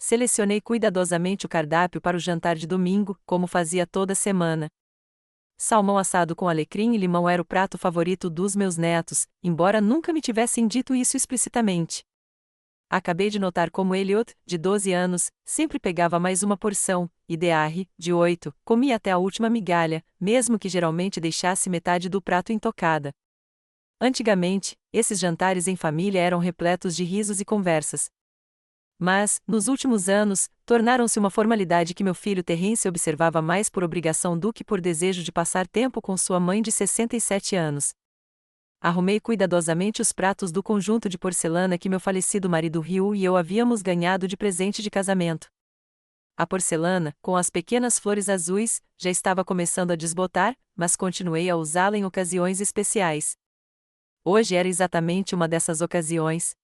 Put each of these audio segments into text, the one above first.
selecionei cuidadosamente o cardápio para o jantar de domingo, como fazia toda semana. Salmão assado com alecrim e limão era o prato favorito dos meus netos, embora nunca me tivessem dito isso explicitamente. Acabei de notar como Elliot, de 12 anos, sempre pegava mais uma porção, e Dearry, de 8, comia até a última migalha, mesmo que geralmente deixasse metade do prato intocada. Antigamente, esses jantares em família eram repletos de risos e conversas. Mas, nos últimos anos, tornaram-se uma formalidade que meu filho Terrence observava mais por obrigação do que por desejo de passar tempo com sua mãe de 67 anos. Arrumei cuidadosamente os pratos do conjunto de porcelana que meu falecido marido Hugh e eu havíamos ganhado de presente de casamento. A porcelana, com as pequenas flores azuis, já estava começando a desbotar, mas continuei a usá-la em ocasiões especiais. Hoje era exatamente uma dessas ocasiões.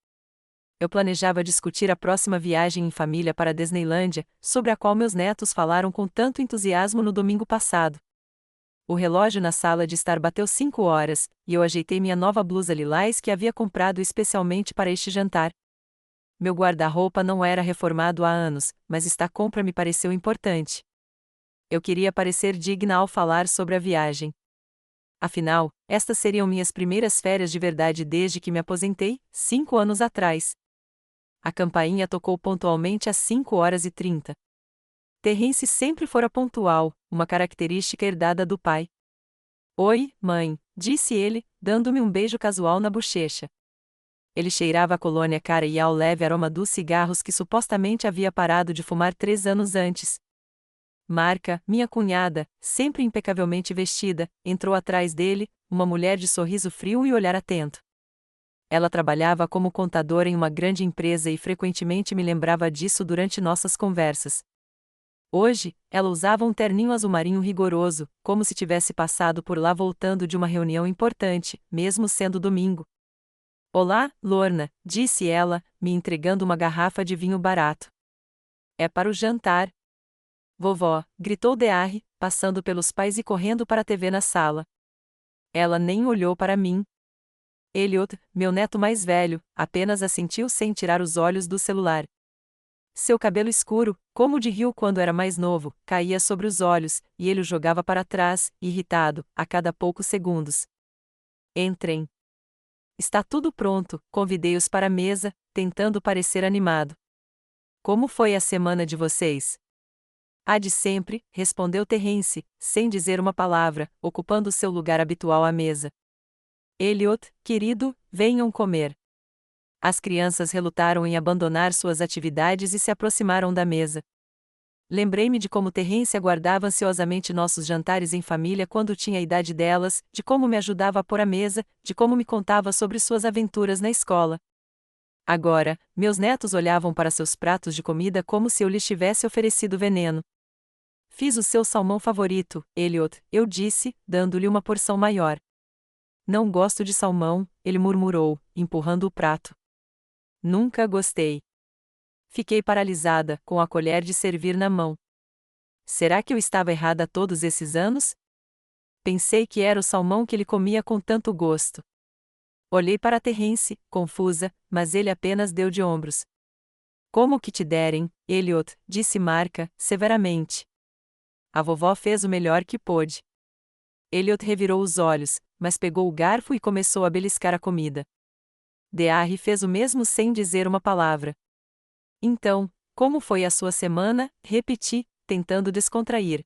Eu planejava discutir a próxima viagem em família para a Disneylândia, sobre a qual meus netos falaram com tanto entusiasmo no domingo passado. O relógio na sala de estar bateu 5 horas, e eu ajeitei minha nova blusa lilás que havia comprado especialmente para este jantar. Meu guarda-roupa não era reformado há anos, mas esta compra me pareceu importante. Eu queria parecer digna ao falar sobre a viagem. Afinal, estas seriam minhas primeiras férias de verdade desde que me aposentei, 5 anos atrás. A campainha tocou pontualmente às 5h30. Terrence sempre fora pontual, uma característica herdada do pai. Oi, mãe, disse ele, dando-me um beijo casual na bochecha. Ele cheirava a colônia cara e ao leve aroma dos cigarros que supostamente havia parado de fumar 3 anos antes. Marca, minha cunhada, sempre impecavelmente vestida, entrou atrás dele, uma mulher de sorriso frio e olhar atento. Ela trabalhava como contadora em uma grande empresa e frequentemente me lembrava disso durante nossas conversas. Hoje, ela usava um terninho azul marinho rigoroso, como se tivesse passado por lá voltando de uma reunião importante, mesmo sendo domingo. Olá, Lorna, disse ela, me entregando uma garrafa de vinho barato. É para o jantar. Vovó, gritou Dearry, passando pelos pais e correndo para a TV na sala. Ela nem olhou para mim. Elliot, meu neto mais velho, apenas assentiu sem tirar os olhos do celular. Seu cabelo escuro, como o de Hugh quando era mais novo, caía sobre os olhos, e ele o jogava para trás, irritado, a cada poucos segundos. Entrem. Está tudo pronto, convidei-os para a mesa, tentando parecer animado. Como foi a semana de vocês? A de sempre, respondeu Terrence, sem dizer uma palavra, ocupando seu lugar habitual à mesa. Elliot, querido, venham comer. As crianças relutaram em abandonar suas atividades e se aproximaram da mesa. Lembrei-me de como Terrence aguardava ansiosamente nossos jantares em família quando tinha a idade delas, de como me ajudava a pôr a mesa, de como me contava sobre suas aventuras na escola. Agora, meus netos olhavam para seus pratos de comida como se eu lhes tivesse oferecido veneno. Fiz o seu salmão favorito, Elliot, eu disse, dando-lhe uma porção maior. Não gosto de salmão, ele murmurou, empurrando o prato. Nunca gostei. Fiquei paralisada, com a colher de servir na mão. Será que eu estava errada todos esses anos? Pensei que era o salmão que ele comia com tanto gosto. Olhei para Terrence, confusa, mas ele apenas deu de ombros. Como que te derem, Elliot, disse Marca, severamente. A vovó fez o melhor que pôde. Elliot revirou os olhos, mas pegou o garfo e começou a beliscar a comida. Dearry fez o mesmo sem dizer uma palavra. Então, como foi a sua semana? Repeti, tentando descontrair.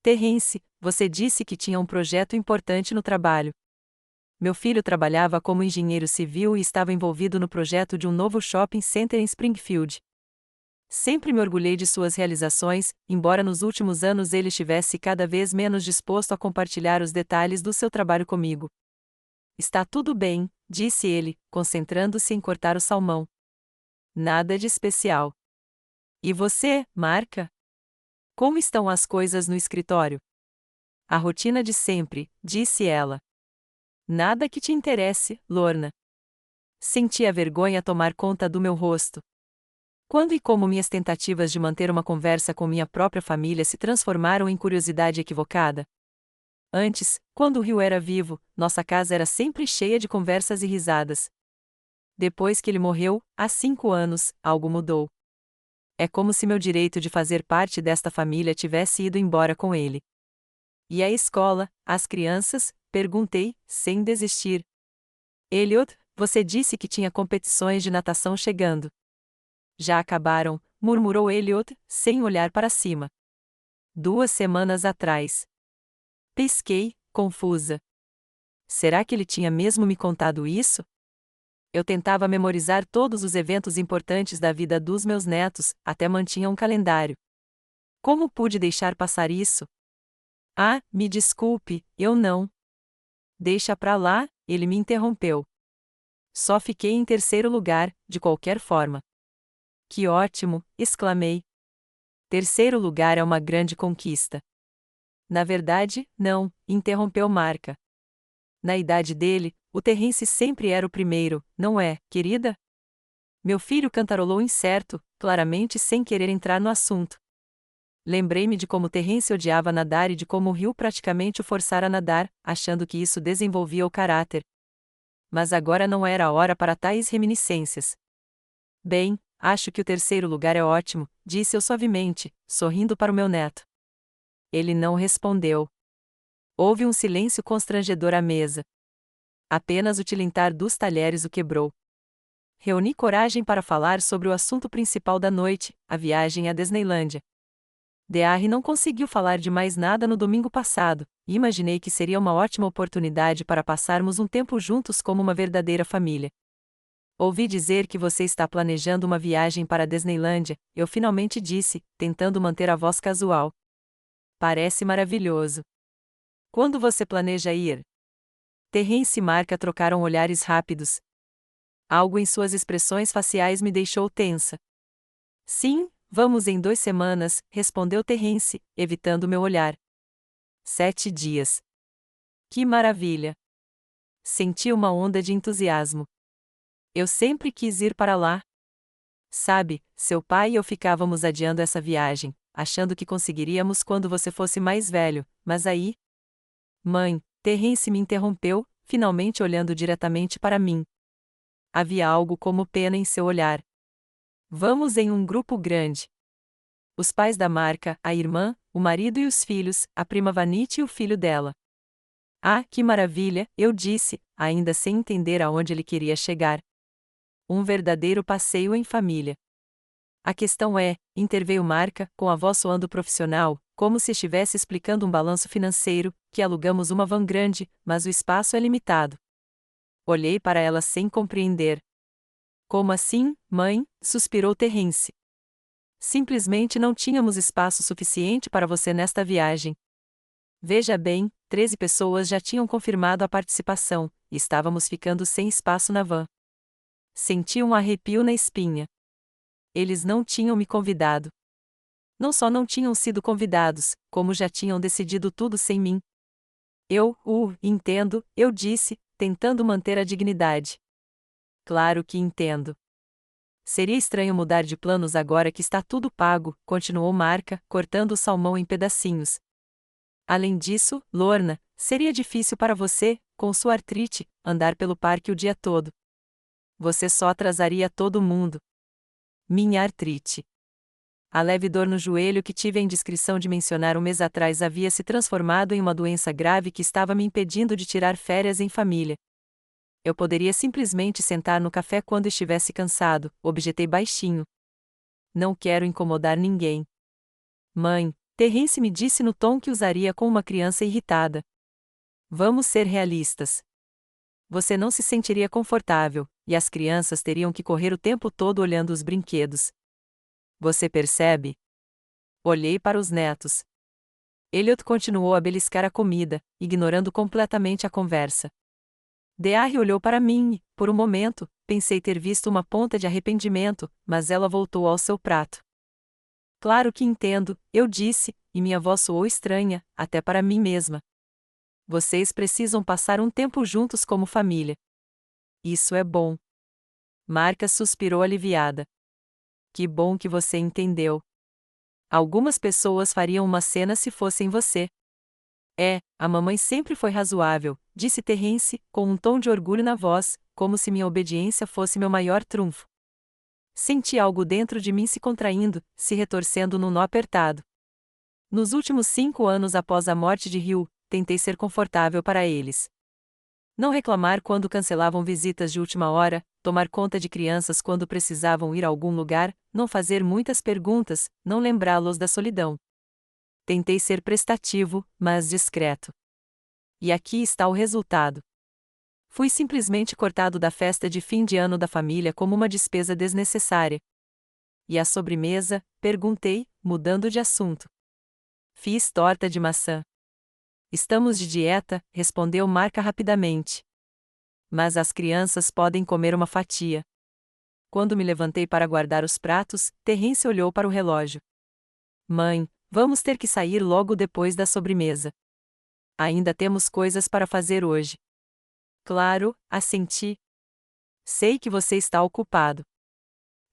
Terrence, você disse que tinha um projeto importante no trabalho. Meu filho trabalhava como engenheiro civil e estava envolvido no projeto de um novo shopping center em Springfield. Sempre me orgulhei de suas realizações, embora nos últimos anos ele estivesse cada vez menos disposto a compartilhar os detalhes do seu trabalho comigo. Está tudo bem, disse ele, concentrando-se em cortar o salmão. Nada de especial. E você, Marca? Como estão as coisas no escritório? A rotina de sempre, disse ela. Nada que te interesse, Lorna. Senti a vergonha tomar conta do meu rosto. Quando e como minhas tentativas de manter uma conversa com minha própria família se transformaram em curiosidade equivocada? Antes, quando o Rio era vivo, nossa casa era sempre cheia de conversas e risadas. Depois que ele morreu, há 5 anos, algo mudou. É como se meu direito de fazer parte desta família tivesse ido embora com ele. E a escola, as crianças? Perguntei, sem desistir. Elliot, você disse que tinha competições de natação chegando. Já acabaram, murmurou Elliot, sem olhar para cima. 2 semanas atrás. Pisquei, confusa. Será que ele tinha mesmo me contado isso? Eu tentava memorizar todos os eventos importantes da vida dos meus netos, até mantinha um calendário. Como pude deixar passar isso? Ah, me desculpe, eu não. Deixa pra lá, ele me interrompeu. Só fiquei em terceiro lugar, de qualquer forma. Que ótimo, exclamei. Terceiro lugar é uma grande conquista. Na verdade, não, interrompeu Marca. Na idade dele, o Terrence sempre era o primeiro, não é, querida? Meu filho cantarolou incerto, claramente sem querer entrar no assunto. Lembrei-me de como Terrence odiava nadar e de como o rio praticamente o forçara a nadar, achando que isso desenvolvia o caráter. Mas agora não era a hora para tais reminiscências. Bem, acho que o terceiro lugar é ótimo, disse eu suavemente, sorrindo para o meu neto. Ele não respondeu. Houve um silêncio constrangedor à mesa. Apenas o tilintar dos talheres o quebrou. Reuni coragem para falar sobre o assunto principal da noite, a viagem à Disneylândia. Dearry não conseguiu falar de mais nada no domingo passado, e imaginei que seria uma ótima oportunidade para passarmos um tempo juntos como uma verdadeira família. Ouvi dizer que você está planejando uma viagem para a Disneylândia, eu finalmente disse, tentando manter a voz casual. Parece maravilhoso. Quando você planeja ir? Terrence e Marca trocaram olhares rápidos. Algo em suas expressões faciais me deixou tensa. Sim, vamos em 2 semanas, respondeu Terrence, evitando meu olhar. 7 dias. Que maravilha! Senti uma onda de entusiasmo. Eu sempre quis ir para lá. Sabe, seu pai e eu ficávamos adiando essa viagem, achando que conseguiríamos quando você fosse mais velho, mas aí... Mãe, Terrence me interrompeu, finalmente olhando diretamente para mim. Havia algo como pena em seu olhar. Vamos em um grupo grande. Os pais da Marca, a irmã, o marido e os filhos, a prima Vanity e o filho dela. Ah, que maravilha, eu disse, ainda sem entender aonde ele queria chegar. Um verdadeiro passeio em família. A questão é, interveio Marca, com a voz soando profissional, como se estivesse explicando um balanço financeiro, que alugamos uma van grande, mas o espaço é limitado. Olhei para ela sem compreender. Como assim, mãe? Suspirou Terrence. Simplesmente não tínhamos espaço suficiente para você nesta viagem. Veja bem, 13 pessoas já tinham confirmado a participação, e estávamos ficando sem espaço na van. Senti um arrepio na espinha. Eles não tinham me convidado. Não só não tinham sido convidados, como já tinham decidido tudo sem mim. Entendo, eu disse, tentando manter a dignidade. Claro que entendo. Seria estranho mudar de planos agora que está tudo pago, continuou Marca, cortando o salmão em pedacinhos. Além disso, Lorna, seria difícil para você, com sua artrite, andar pelo parque o dia todo. Você só atrasaria todo mundo. Minha artrite. A leve dor no joelho que tive a indiscrição de mencionar um mês atrás havia se transformado em uma doença grave que estava me impedindo de tirar férias em família. Eu poderia simplesmente sentar no café quando estivesse cansado, objetei baixinho. Não quero incomodar ninguém. Mãe, Terrence me disse no tom que usaria com uma criança irritada. Vamos ser realistas. Você não se sentiria confortável, e as crianças teriam que correr o tempo todo olhando os brinquedos. Você percebe? Olhei para os netos. Elliot continuou a beliscar a comida, ignorando completamente a conversa. Dearry olhou para mim e, por um momento, pensei ter visto uma ponta de arrependimento, mas ela voltou ao seu prato. Claro que entendo, eu disse, e minha voz soou estranha, até para mim mesma. Vocês precisam passar um tempo juntos como família. Isso é bom. Marca suspirou aliviada. Que bom que você entendeu. Algumas pessoas fariam uma cena se fossem você. A mamãe sempre foi razoável, disse Terrence, com um tom de orgulho na voz, como se minha obediência fosse meu maior trunfo. Senti algo dentro de mim se contraindo, se retorcendo num nó apertado. Nos últimos 5 anos após a morte de Ryu, tentei ser confortável para eles. Não reclamar quando cancelavam visitas de última hora, tomar conta de crianças quando precisavam ir a algum lugar, não fazer muitas perguntas, não lembrá-los da solidão. Tentei ser prestativo, mas discreto. E aqui está o resultado. Fui simplesmente cortado da festa de fim de ano da família como uma despesa desnecessária. E a sobremesa? Perguntei, mudando de assunto. Fiz torta de maçã. Estamos de dieta, respondeu Marca rapidamente. Mas as crianças podem comer uma fatia. Quando me levantei para guardar os pratos, Terence olhou para o relógio. Mãe, vamos ter que sair logo depois da sobremesa. Ainda temos coisas para fazer hoje. Claro, assenti. Sei que você está ocupado.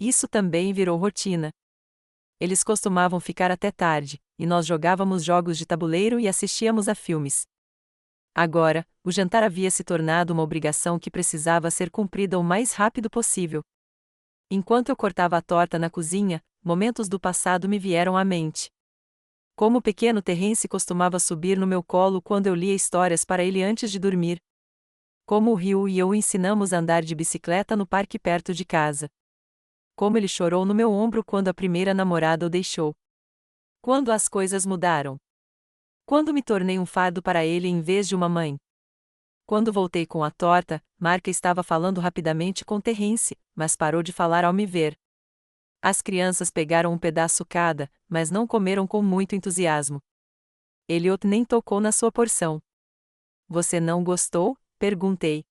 Isso também virou rotina. Eles costumavam ficar até tarde, e nós jogávamos jogos de tabuleiro e assistíamos a filmes. Agora, o jantar havia se tornado uma obrigação que precisava ser cumprida o mais rápido possível. Enquanto eu cortava a torta na cozinha, momentos do passado me vieram à mente. Como o pequeno Terence costumava subir no meu colo quando eu lia histórias para ele antes de dormir. Como o Ryu e eu o ensinamos a andar de bicicleta no parque perto de casa. Como ele chorou no meu ombro quando a primeira namorada o deixou. Quando as coisas mudaram. Quando me tornei um fardo para ele em vez de uma mãe. Quando voltei com a torta, Marca estava falando rapidamente com Terence, mas parou de falar ao me ver. As crianças pegaram um pedaço cada, mas não comeram com muito entusiasmo. Elliot nem tocou na sua porção. Você não gostou? Perguntei.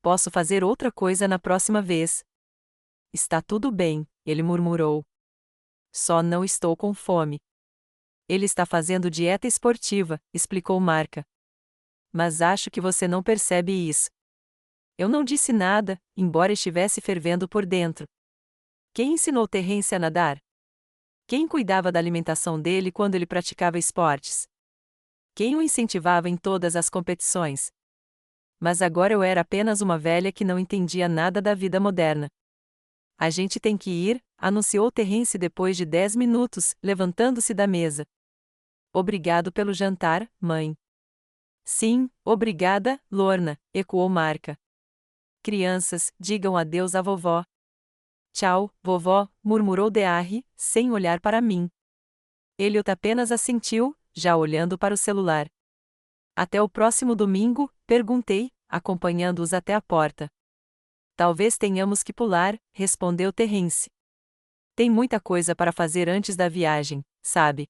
Posso fazer outra coisa na próxima vez. Está tudo bem, ele murmurou. Só não estou com fome. Ele está fazendo dieta esportiva, explicou Marca. Mas acho que você não percebe isso. Eu não disse nada, embora estivesse fervendo por dentro. Quem ensinou Terence a nadar? Quem cuidava da alimentação dele quando ele praticava esportes? Quem o incentivava em todas as competições? Mas agora eu era apenas uma velha que não entendia nada da vida moderna. A gente tem que ir, anunciou Terence depois de 10 minutos, levantando-se da mesa. Obrigado pelo jantar, mãe. Sim, obrigada, Lorna, ecoou Marca. Crianças, digam adeus à vovó. Tchau, vovó, murmurou Dearry, sem olhar para mim. Elliot apenas assentiu, já olhando para o celular. Até o próximo domingo? Perguntei, acompanhando-os até a porta. Talvez tenhamos que pular, respondeu Terence. Tem muita coisa para fazer antes da viagem, sabe?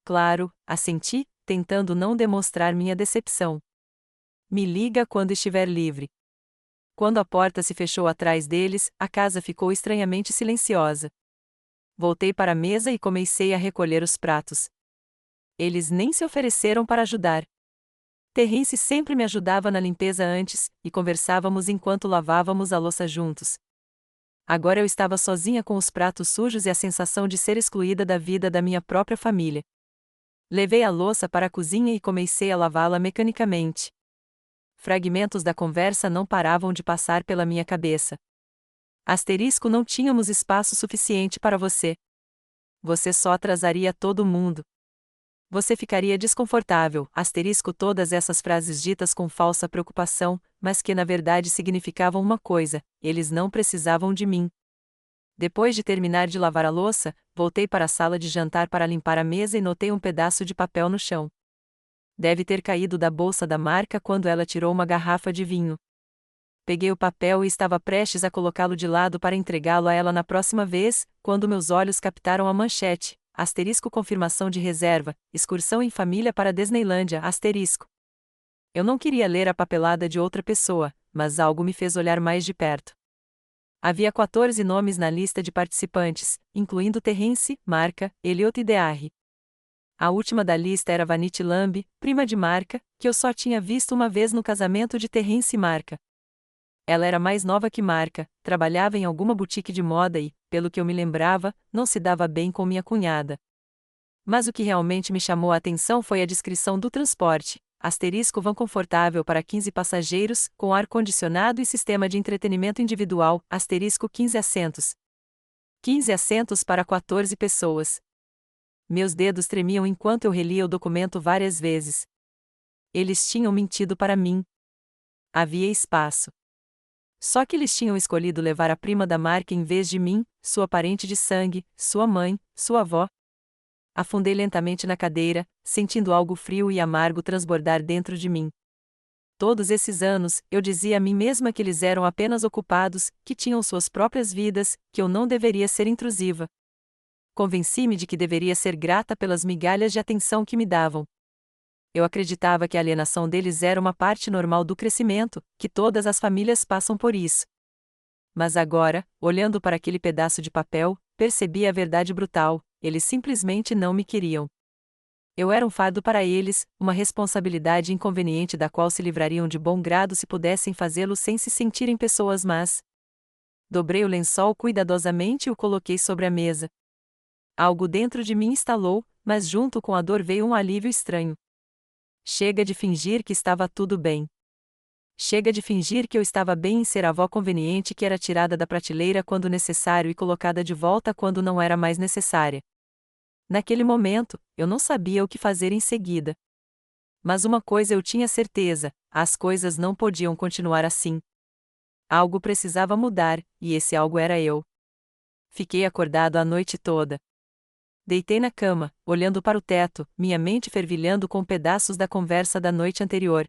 Claro, assenti, tentando não demonstrar minha decepção. Me liga quando estiver livre. Quando a porta se fechou atrás deles, a casa ficou estranhamente silenciosa. Voltei para a mesa e comecei a recolher os pratos. Eles nem se ofereceram para ajudar. Terence sempre me ajudava na limpeza antes, e conversávamos enquanto lavávamos a louça juntos. Agora eu estava sozinha com os pratos sujos e a sensação de ser excluída da vida da minha própria família. Levei a louça para a cozinha e comecei a lavá-la mecanicamente. Fragmentos da conversa não paravam de passar pela minha cabeça. Asterisco, não tínhamos espaço suficiente para você. Você só atrasaria todo mundo. Você ficaria desconfortável, asterisco, todas essas frases ditas com falsa preocupação, mas que na verdade significavam uma coisa: eles não precisavam de mim. Depois de terminar de lavar a louça, voltei para a sala de jantar para limpar a mesa e notei um pedaço de papel no chão. Deve ter caído da bolsa da Marca quando ela tirou uma garrafa de vinho. Peguei o papel e estava prestes a colocá-lo de lado para entregá-lo a ela na próxima vez, quando meus olhos captaram a manchete: asterisco, confirmação de reserva, excursão em família para Disneylândia, asterisco. Eu não queria ler a papelada de outra pessoa, mas algo me fez olhar mais de perto. Havia 14 nomes na lista de participantes, incluindo Terence, Marca, Elliot e Dearry. A última da lista era Vanity Lamb, prima de Marca, que eu só tinha visto uma vez no casamento de Terence e Marca. Ela era mais nova que Marca, trabalhava em alguma boutique de moda e, pelo que eu me lembrava, não se dava bem com minha cunhada. Mas o que realmente me chamou a atenção foi a descrição do transporte: asterisco, van confortável para 15 passageiros, com ar-condicionado e sistema de entretenimento individual, asterisco, 15 assentos. 15 assentos para 14 pessoas. Meus dedos tremiam enquanto eu relia o documento várias vezes. Eles tinham mentido para mim. Havia espaço. Só que eles tinham escolhido levar a prima da marca em vez de mim, sua parente de sangue, sua mãe, sua avó. Afundei lentamente na cadeira, sentindo algo frio e amargo transbordar dentro de mim. Todos esses anos, eu dizia a mim mesma que eles eram apenas ocupados, que tinham suas próprias vidas, que eu não deveria ser intrusiva. Convenci-me de que deveria ser grata pelas migalhas de atenção que me davam. Eu acreditava que a alienação deles era uma parte normal do crescimento, que todas as famílias passam por isso. Mas agora, olhando para aquele pedaço de papel, percebi a verdade brutal: eles simplesmente não me queriam. Eu era um fardo para eles, uma responsabilidade inconveniente da qual se livrariam de bom grado se pudessem fazê-lo sem se sentirem pessoas más. Dobrei o lençol cuidadosamente e o coloquei sobre a mesa. Algo dentro de mim estalou, mas junto com a dor veio um alívio estranho. Chega de fingir que estava tudo bem. Chega de fingir que eu estava bem em ser a avó conveniente que era tirada da prateleira quando necessário e colocada de volta quando não era mais necessária. Naquele momento, eu não sabia o que fazer em seguida. Mas uma coisa eu tinha certeza: as coisas não podiam continuar assim. Algo precisava mudar, e esse algo era eu. Fiquei acordado a noite toda. Deitei na cama, olhando para o teto, minha mente fervilhando com pedaços da conversa da noite anterior.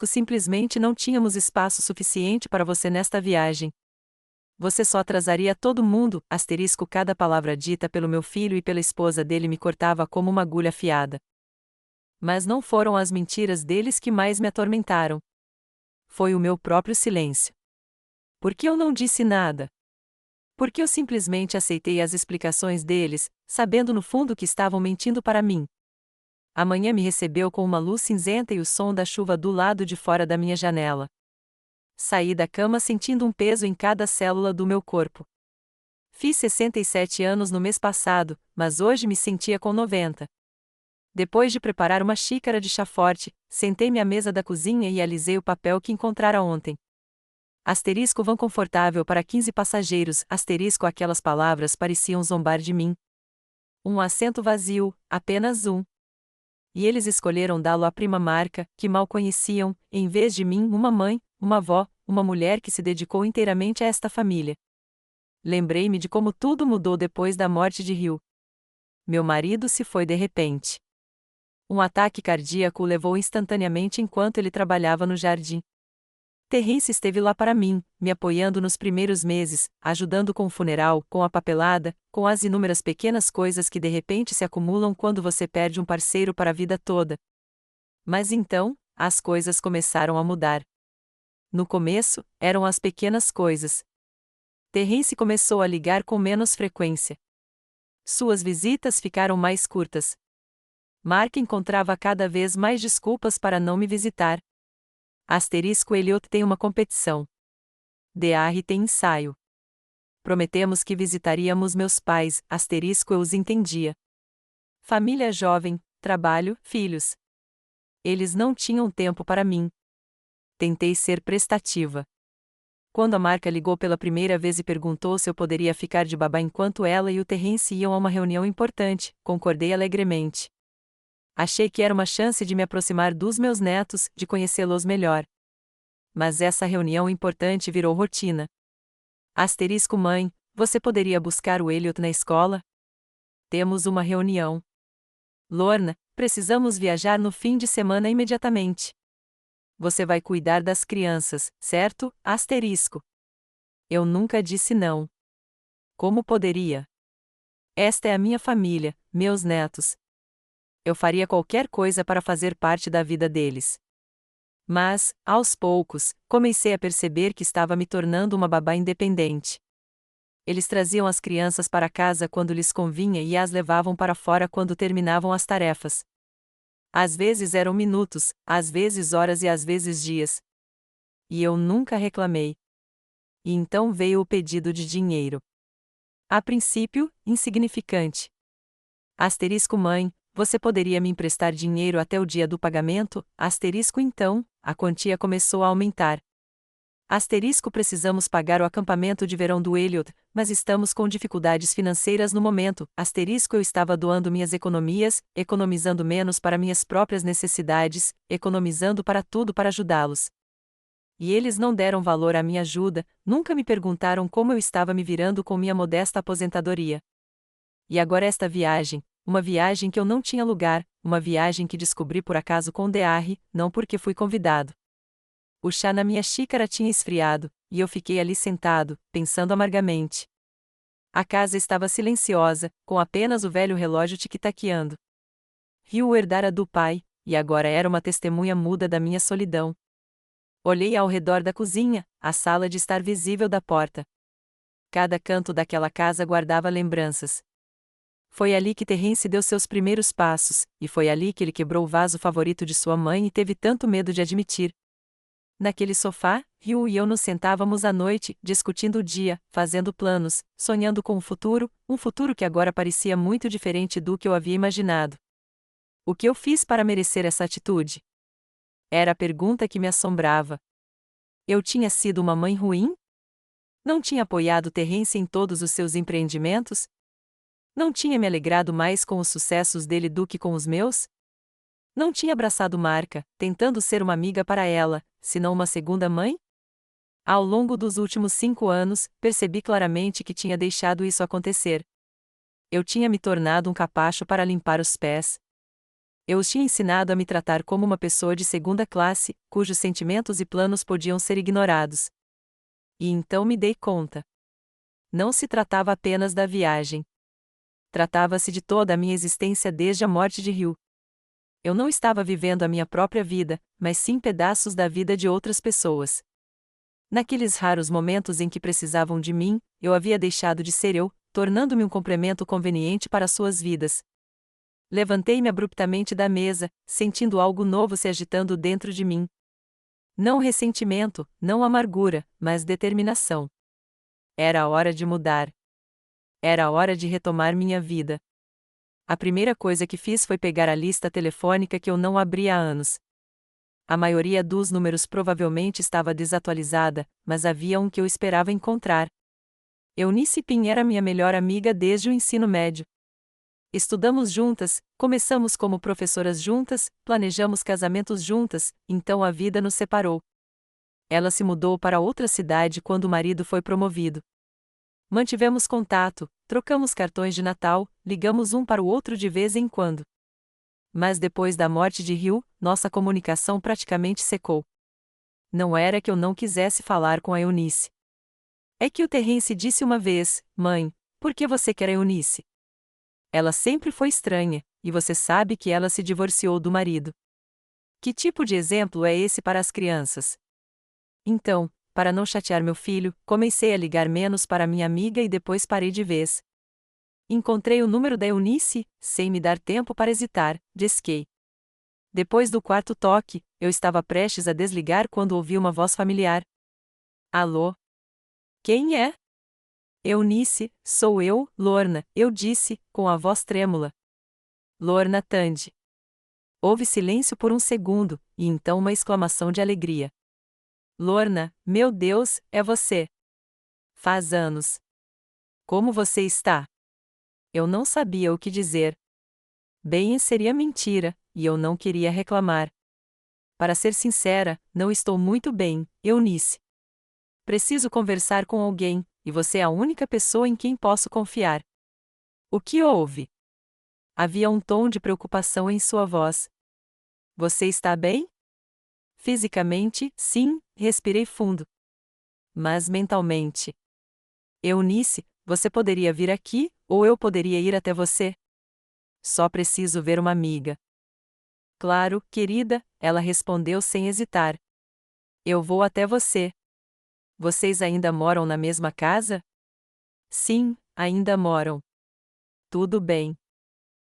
Simplesmente não tínhamos espaço suficiente para você nesta viagem. Você só atrasaria todo mundo. Cada palavra dita pelo meu filho e pela esposa dele me cortava como uma agulha afiada. Mas não foram as mentiras deles que mais me atormentaram. Foi o meu próprio silêncio. Por que eu não disse nada? Porque eu simplesmente aceitei as explicações deles, sabendo no fundo que estavam mentindo para mim. A manhã me recebeu com uma luz cinzenta e o som da chuva do lado de fora da minha janela. Saí da cama sentindo um peso em cada célula do meu corpo. Fiz 67 anos no mês passado, mas hoje me sentia com 90. Depois de preparar uma xícara de chá forte, sentei-me à mesa da cozinha e alisei o papel que encontrara ontem. Vão confortável para 15 passageiros. Aquelas palavras pareciam zombar de mim. Um assento vazio, apenas um. E eles escolheram dá-lo à prima marca, que mal conheciam, em vez de mim, uma mãe, uma avó, uma mulher que se dedicou inteiramente a esta família. Lembrei-me de como tudo mudou depois da morte de Hugh. Meu marido se foi de repente. Um ataque cardíaco o levou instantaneamente enquanto ele trabalhava no jardim. Terence esteve lá para mim, me apoiando nos primeiros meses, ajudando com o funeral, com a papelada, com as inúmeras pequenas coisas que de repente se acumulam quando você perde um parceiro para a vida toda. Mas então, as coisas começaram a mudar. No começo, eram as pequenas coisas. Terence começou a ligar com menos frequência. Suas visitas ficaram mais curtas. Mark encontrava cada vez mais desculpas para não me visitar. Elliot tem uma competição. Dearry tem ensaio. Prometemos que visitaríamos meus pais, eu os entendia. Família jovem, trabalho, filhos. Eles não tinham tempo para mim. Tentei ser prestativa. Quando a marca ligou pela primeira vez e perguntou se eu poderia ficar de babá enquanto ela e o Terence iam a uma reunião importante, concordei alegremente. Achei que era uma chance de me aproximar dos meus netos, de conhecê-los melhor. Mas essa reunião importante virou rotina. Mãe, você poderia buscar o Elliot na escola? Temos uma reunião. Lorna, precisamos viajar no fim de semana imediatamente. Você vai cuidar das crianças, certo? Eu nunca disse não. Como poderia? Esta é a minha família, meus netos. Eu faria qualquer coisa para fazer parte da vida deles. Mas, aos poucos, comecei a perceber que estava me tornando uma babá independente. Eles traziam as crianças para casa quando lhes convinha e as levavam para fora quando terminavam as tarefas. Às vezes eram minutos, às vezes horas e às vezes dias. E eu nunca reclamei. E então veio o pedido de dinheiro. A princípio, insignificante. Mãe, você poderia me emprestar dinheiro até o dia do pagamento? Então, a quantia começou a aumentar. Precisamos pagar o acampamento de verão do Elliot, mas estamos com dificuldades financeiras no momento. Eu estava doando minhas economias, economizando menos para minhas próprias necessidades, economizando para tudo para ajudá-los. E eles não deram valor à minha ajuda, nunca me perguntaram como eu estava me virando com minha modesta aposentadoria. E agora esta viagem, uma viagem que eu não tinha lugar, uma viagem que descobri por acaso com Dearre, não porque fui convidado. O chá na minha xícara tinha esfriado, e eu fiquei ali sentado, pensando amargamente. A casa estava silenciosa, com apenas o velho relógio tic-taqueando. Hugh o herdara do pai, e agora era uma testemunha muda da minha solidão. Olhei ao redor da cozinha, a sala de estar visível da porta. Cada canto daquela casa guardava lembranças. Foi ali que Terence deu seus primeiros passos, e foi ali que ele quebrou o vaso favorito de sua mãe e teve tanto medo de admitir. Naquele sofá, Hugh e eu nos sentávamos à noite, discutindo o dia, fazendo planos, sonhando com um futuro que agora parecia muito diferente do que eu havia imaginado. O que eu fiz para merecer essa atitude? Era a pergunta que me assombrava. Eu tinha sido uma mãe ruim? Não tinha apoiado Terence em todos os seus empreendimentos? Não tinha me alegrado mais com os sucessos dele do que com os meus? Não tinha abraçado Marca, tentando ser uma amiga para ela, senão uma segunda mãe? Ao longo dos últimos 5 anos, percebi claramente que tinha deixado isso acontecer. Eu tinha me tornado um capacho para limpar os pés. Eu os tinha ensinado a me tratar como uma pessoa de segunda classe, cujos sentimentos e planos podiam ser ignorados. E então me dei conta. Não se tratava apenas da viagem. Tratava-se de toda a minha existência desde a morte de Hugh. Eu não estava vivendo a minha própria vida, mas sim pedaços da vida de outras pessoas. Naqueles raros momentos em que precisavam de mim, eu havia deixado de ser eu, tornando-me um complemento conveniente para suas vidas. Levantei-me abruptamente da mesa, sentindo algo novo se agitando dentro de mim. Não ressentimento, não amargura, mas determinação. Era a hora de mudar. Era a hora de retomar minha vida. A primeira coisa que fiz foi pegar a lista telefônica que eu não abri há anos. A maioria dos números provavelmente estava desatualizada, mas havia um que eu esperava encontrar. Eunice Pin era minha melhor amiga desde o ensino médio. Estudamos juntas, começamos como professoras juntas, planejamos casamentos juntas, então a vida nos separou. Ela se mudou para outra cidade quando o marido foi promovido. Mantivemos contato, trocamos cartões de Natal, ligamos um para o outro de vez em quando. Mas depois da morte de Hugh, nossa comunicação praticamente secou. Não era que eu não quisesse falar com a Eunice. É que o Terence disse uma vez: "Mãe, por que você quer a Eunice? Ela sempre foi estranha, e você sabe que ela se divorciou do marido." Que tipo de exemplo é esse para as crianças? Então, para não chatear meu filho, comecei a ligar menos para minha amiga e depois parei de vez. Encontrei o número da Eunice, sem me dar tempo para hesitar, disquei. Depois do quarto toque, eu estava prestes a desligar quando ouvi uma voz familiar. Alô? Quem é? Eunice, sou eu, Lorna, eu disse, com a voz trêmula. Lorna Tandy. Houve silêncio por um segundo, e então uma exclamação de alegria. Lorna, meu Deus, é você! Faz anos. Como você está? Eu não sabia o que dizer. Bem, seria mentira, e eu não queria reclamar. Para ser sincera, não estou muito bem, Eunice. Preciso conversar com alguém, e você é a única pessoa em quem posso confiar. O que houve? Havia um tom de preocupação em sua voz. Você está bem? Fisicamente, sim, respirei fundo. Mas mentalmente. Eunice, você poderia vir aqui, ou eu poderia ir até você? Só preciso ver uma amiga. Claro, querida, ela respondeu sem hesitar. Eu vou até você. Vocês ainda moram na mesma casa? Sim, ainda moram. Tudo bem.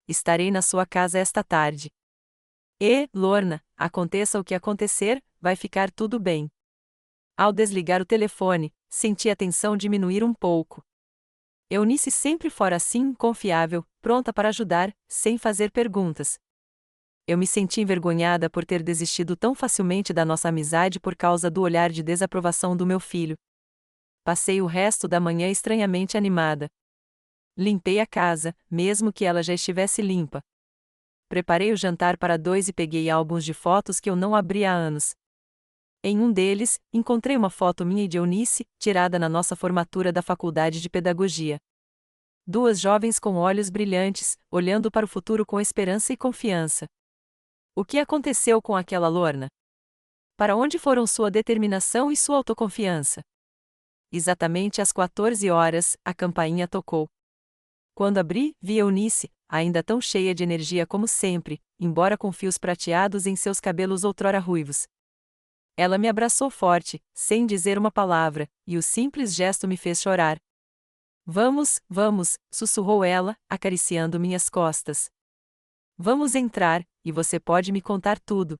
Estarei na sua casa esta tarde. E, Lorna, aconteça o que acontecer, vai ficar tudo bem. Ao desligar o telefone, senti a tensão diminuir um pouco. Eunice sempre fora assim, confiável, pronta para ajudar, sem fazer perguntas. Eu me senti envergonhada por ter desistido tão facilmente da nossa amizade por causa do olhar de desaprovação do meu filho. Passei o resto da manhã estranhamente animada. Limpei a casa, mesmo que ela já estivesse limpa. Preparei o jantar para dois e peguei álbuns de fotos que eu não abri há anos. Em um deles, encontrei uma foto minha e de Eunice, tirada na nossa formatura da Faculdade de Pedagogia. Duas jovens com olhos brilhantes, olhando para o futuro com esperança e confiança. O que aconteceu com aquela Lorna? Para onde foram sua determinação e sua autoconfiança? Exatamente às 14 horas, a campainha tocou. Quando abri, vi Eunice, ainda tão cheia de energia como sempre, embora com fios prateados em seus cabelos outrora ruivos. Ela me abraçou forte, sem dizer uma palavra, e o simples gesto me fez chorar. Vamos, vamos, sussurrou ela, acariciando minhas costas. Vamos entrar, e você pode me contar tudo.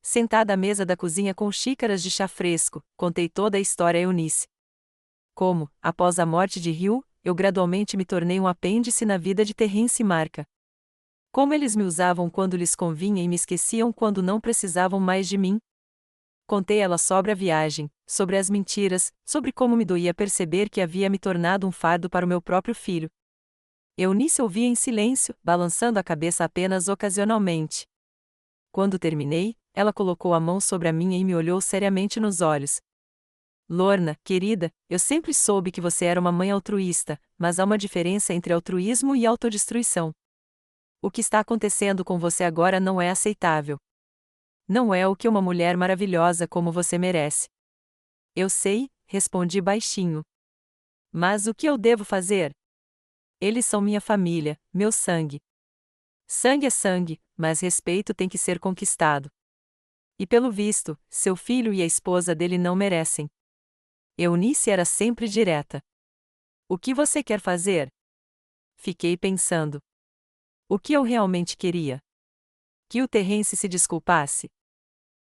Sentada à mesa da cozinha com xícaras de chá fresco, contei toda a história a Eunice. Como, após a morte de Hugh, eu gradualmente me tornei um apêndice na vida de Terrence e Marca. Como eles me usavam quando lhes convinha e me esqueciam quando não precisavam mais de mim. Contei ela sobre a viagem, sobre as mentiras, sobre como me doía perceber que havia me tornado um fardo para o meu próprio filho. Eunice ouvia em silêncio, balançando a cabeça apenas ocasionalmente. Quando terminei, ela colocou a mão sobre a minha e me olhou seriamente nos olhos. Lorna, querida, eu sempre soube que você era uma mãe altruísta, mas há uma diferença entre altruísmo e autodestruição. O que está acontecendo com você agora não é aceitável. Não é o que uma mulher maravilhosa como você merece. Eu sei, respondi baixinho. Mas o que eu devo fazer? Eles são minha família, meu sangue. Sangue é sangue, mas respeito tem que ser conquistado. E pelo visto, seu filho e a esposa dele não merecem. Eunice era sempre direta. O que você quer fazer? Fiquei pensando. O que eu realmente queria? Que o Terrence se desculpasse?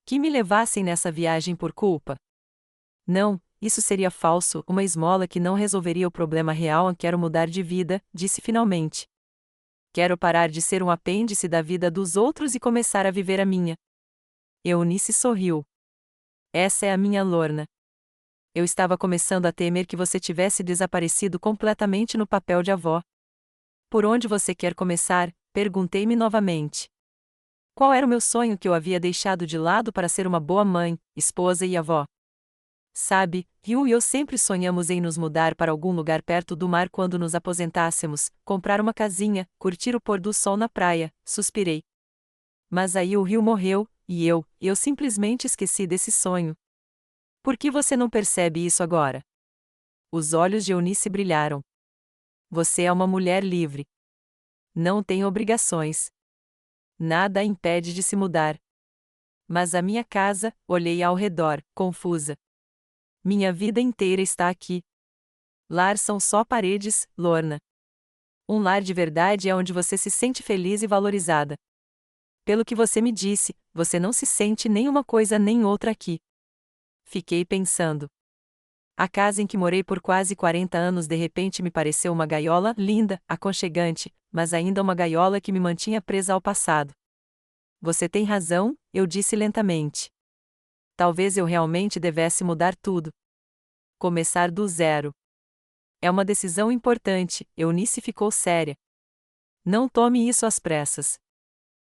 Que me levassem nessa viagem por culpa? Não, isso seria falso, uma esmola que não resolveria o problema real. Quero mudar de vida, disse finalmente. Quero parar de ser um apêndice da vida dos outros e começar a viver a minha. Eunice sorriu. Essa é a minha Lorna. Eu estava começando a temer que você tivesse desaparecido completamente no papel de avó. Por onde você quer começar? Perguntei-me novamente. Qual era o meu sonho que eu havia deixado de lado para ser uma boa mãe, esposa e avó? Sabe, Hugh e eu sempre sonhamos em nos mudar para algum lugar perto do mar quando nos aposentássemos, comprar uma casinha, curtir o pôr do sol na praia, suspirei. Mas aí o Hugh morreu, e eu simplesmente esqueci desse sonho. Por que você não percebe isso agora? Os olhos de Eunice brilharam. Você é uma mulher livre. Não tem obrigações. Nada a impede de se mudar. Mas a minha casa, olhei ao redor, confusa. Minha vida inteira está aqui. Lar são só paredes, Lorna. Um lar de verdade é onde você se sente feliz e valorizada. Pelo que você me disse, você não se sente nem uma coisa nem outra aqui. Fiquei pensando. A casa em que morei por quase 40 anos de repente me pareceu uma gaiola linda, aconchegante, mas ainda uma gaiola que me mantinha presa ao passado. Você tem razão, eu disse lentamente. Talvez eu realmente devesse mudar tudo. Começar do zero. É uma decisão importante, Eunice ficou séria. Não tome isso às pressas.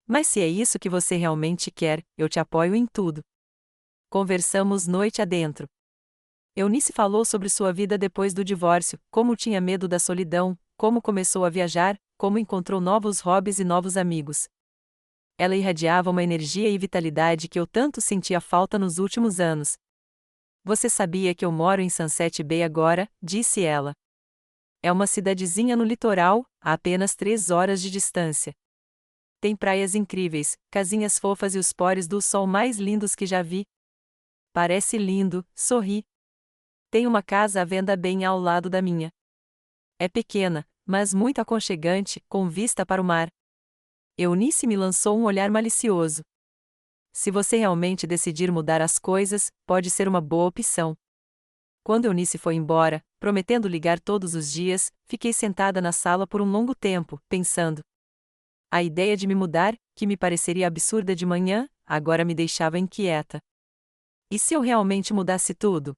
Mas se é isso que você realmente quer, eu te apoio em tudo. Conversamos noite adentro. Eunice falou sobre sua vida depois do divórcio, como tinha medo da solidão, como começou a viajar, como encontrou novos hobbies e novos amigos. Ela irradiava uma energia e vitalidade que eu tanto sentia falta nos últimos anos. Você sabia que eu moro em Sunset Bay agora? Disse ela. É uma cidadezinha no litoral, a apenas 3 horas de distância. Tem praias incríveis, casinhas fofas e os pores do sol mais lindos que já vi. Parece lindo, sorri. Tem uma casa à venda bem ao lado da minha. É pequena, mas muito aconchegante, com vista para o mar. Eunice me lançou um olhar malicioso. Se você realmente decidir mudar as coisas, pode ser uma boa opção. Quando Eunice foi embora, prometendo ligar todos os dias, fiquei sentada na sala por um longo tempo, pensando. A ideia de me mudar, que me pareceria absurda de manhã, agora me deixava inquieta. E se eu realmente mudasse tudo?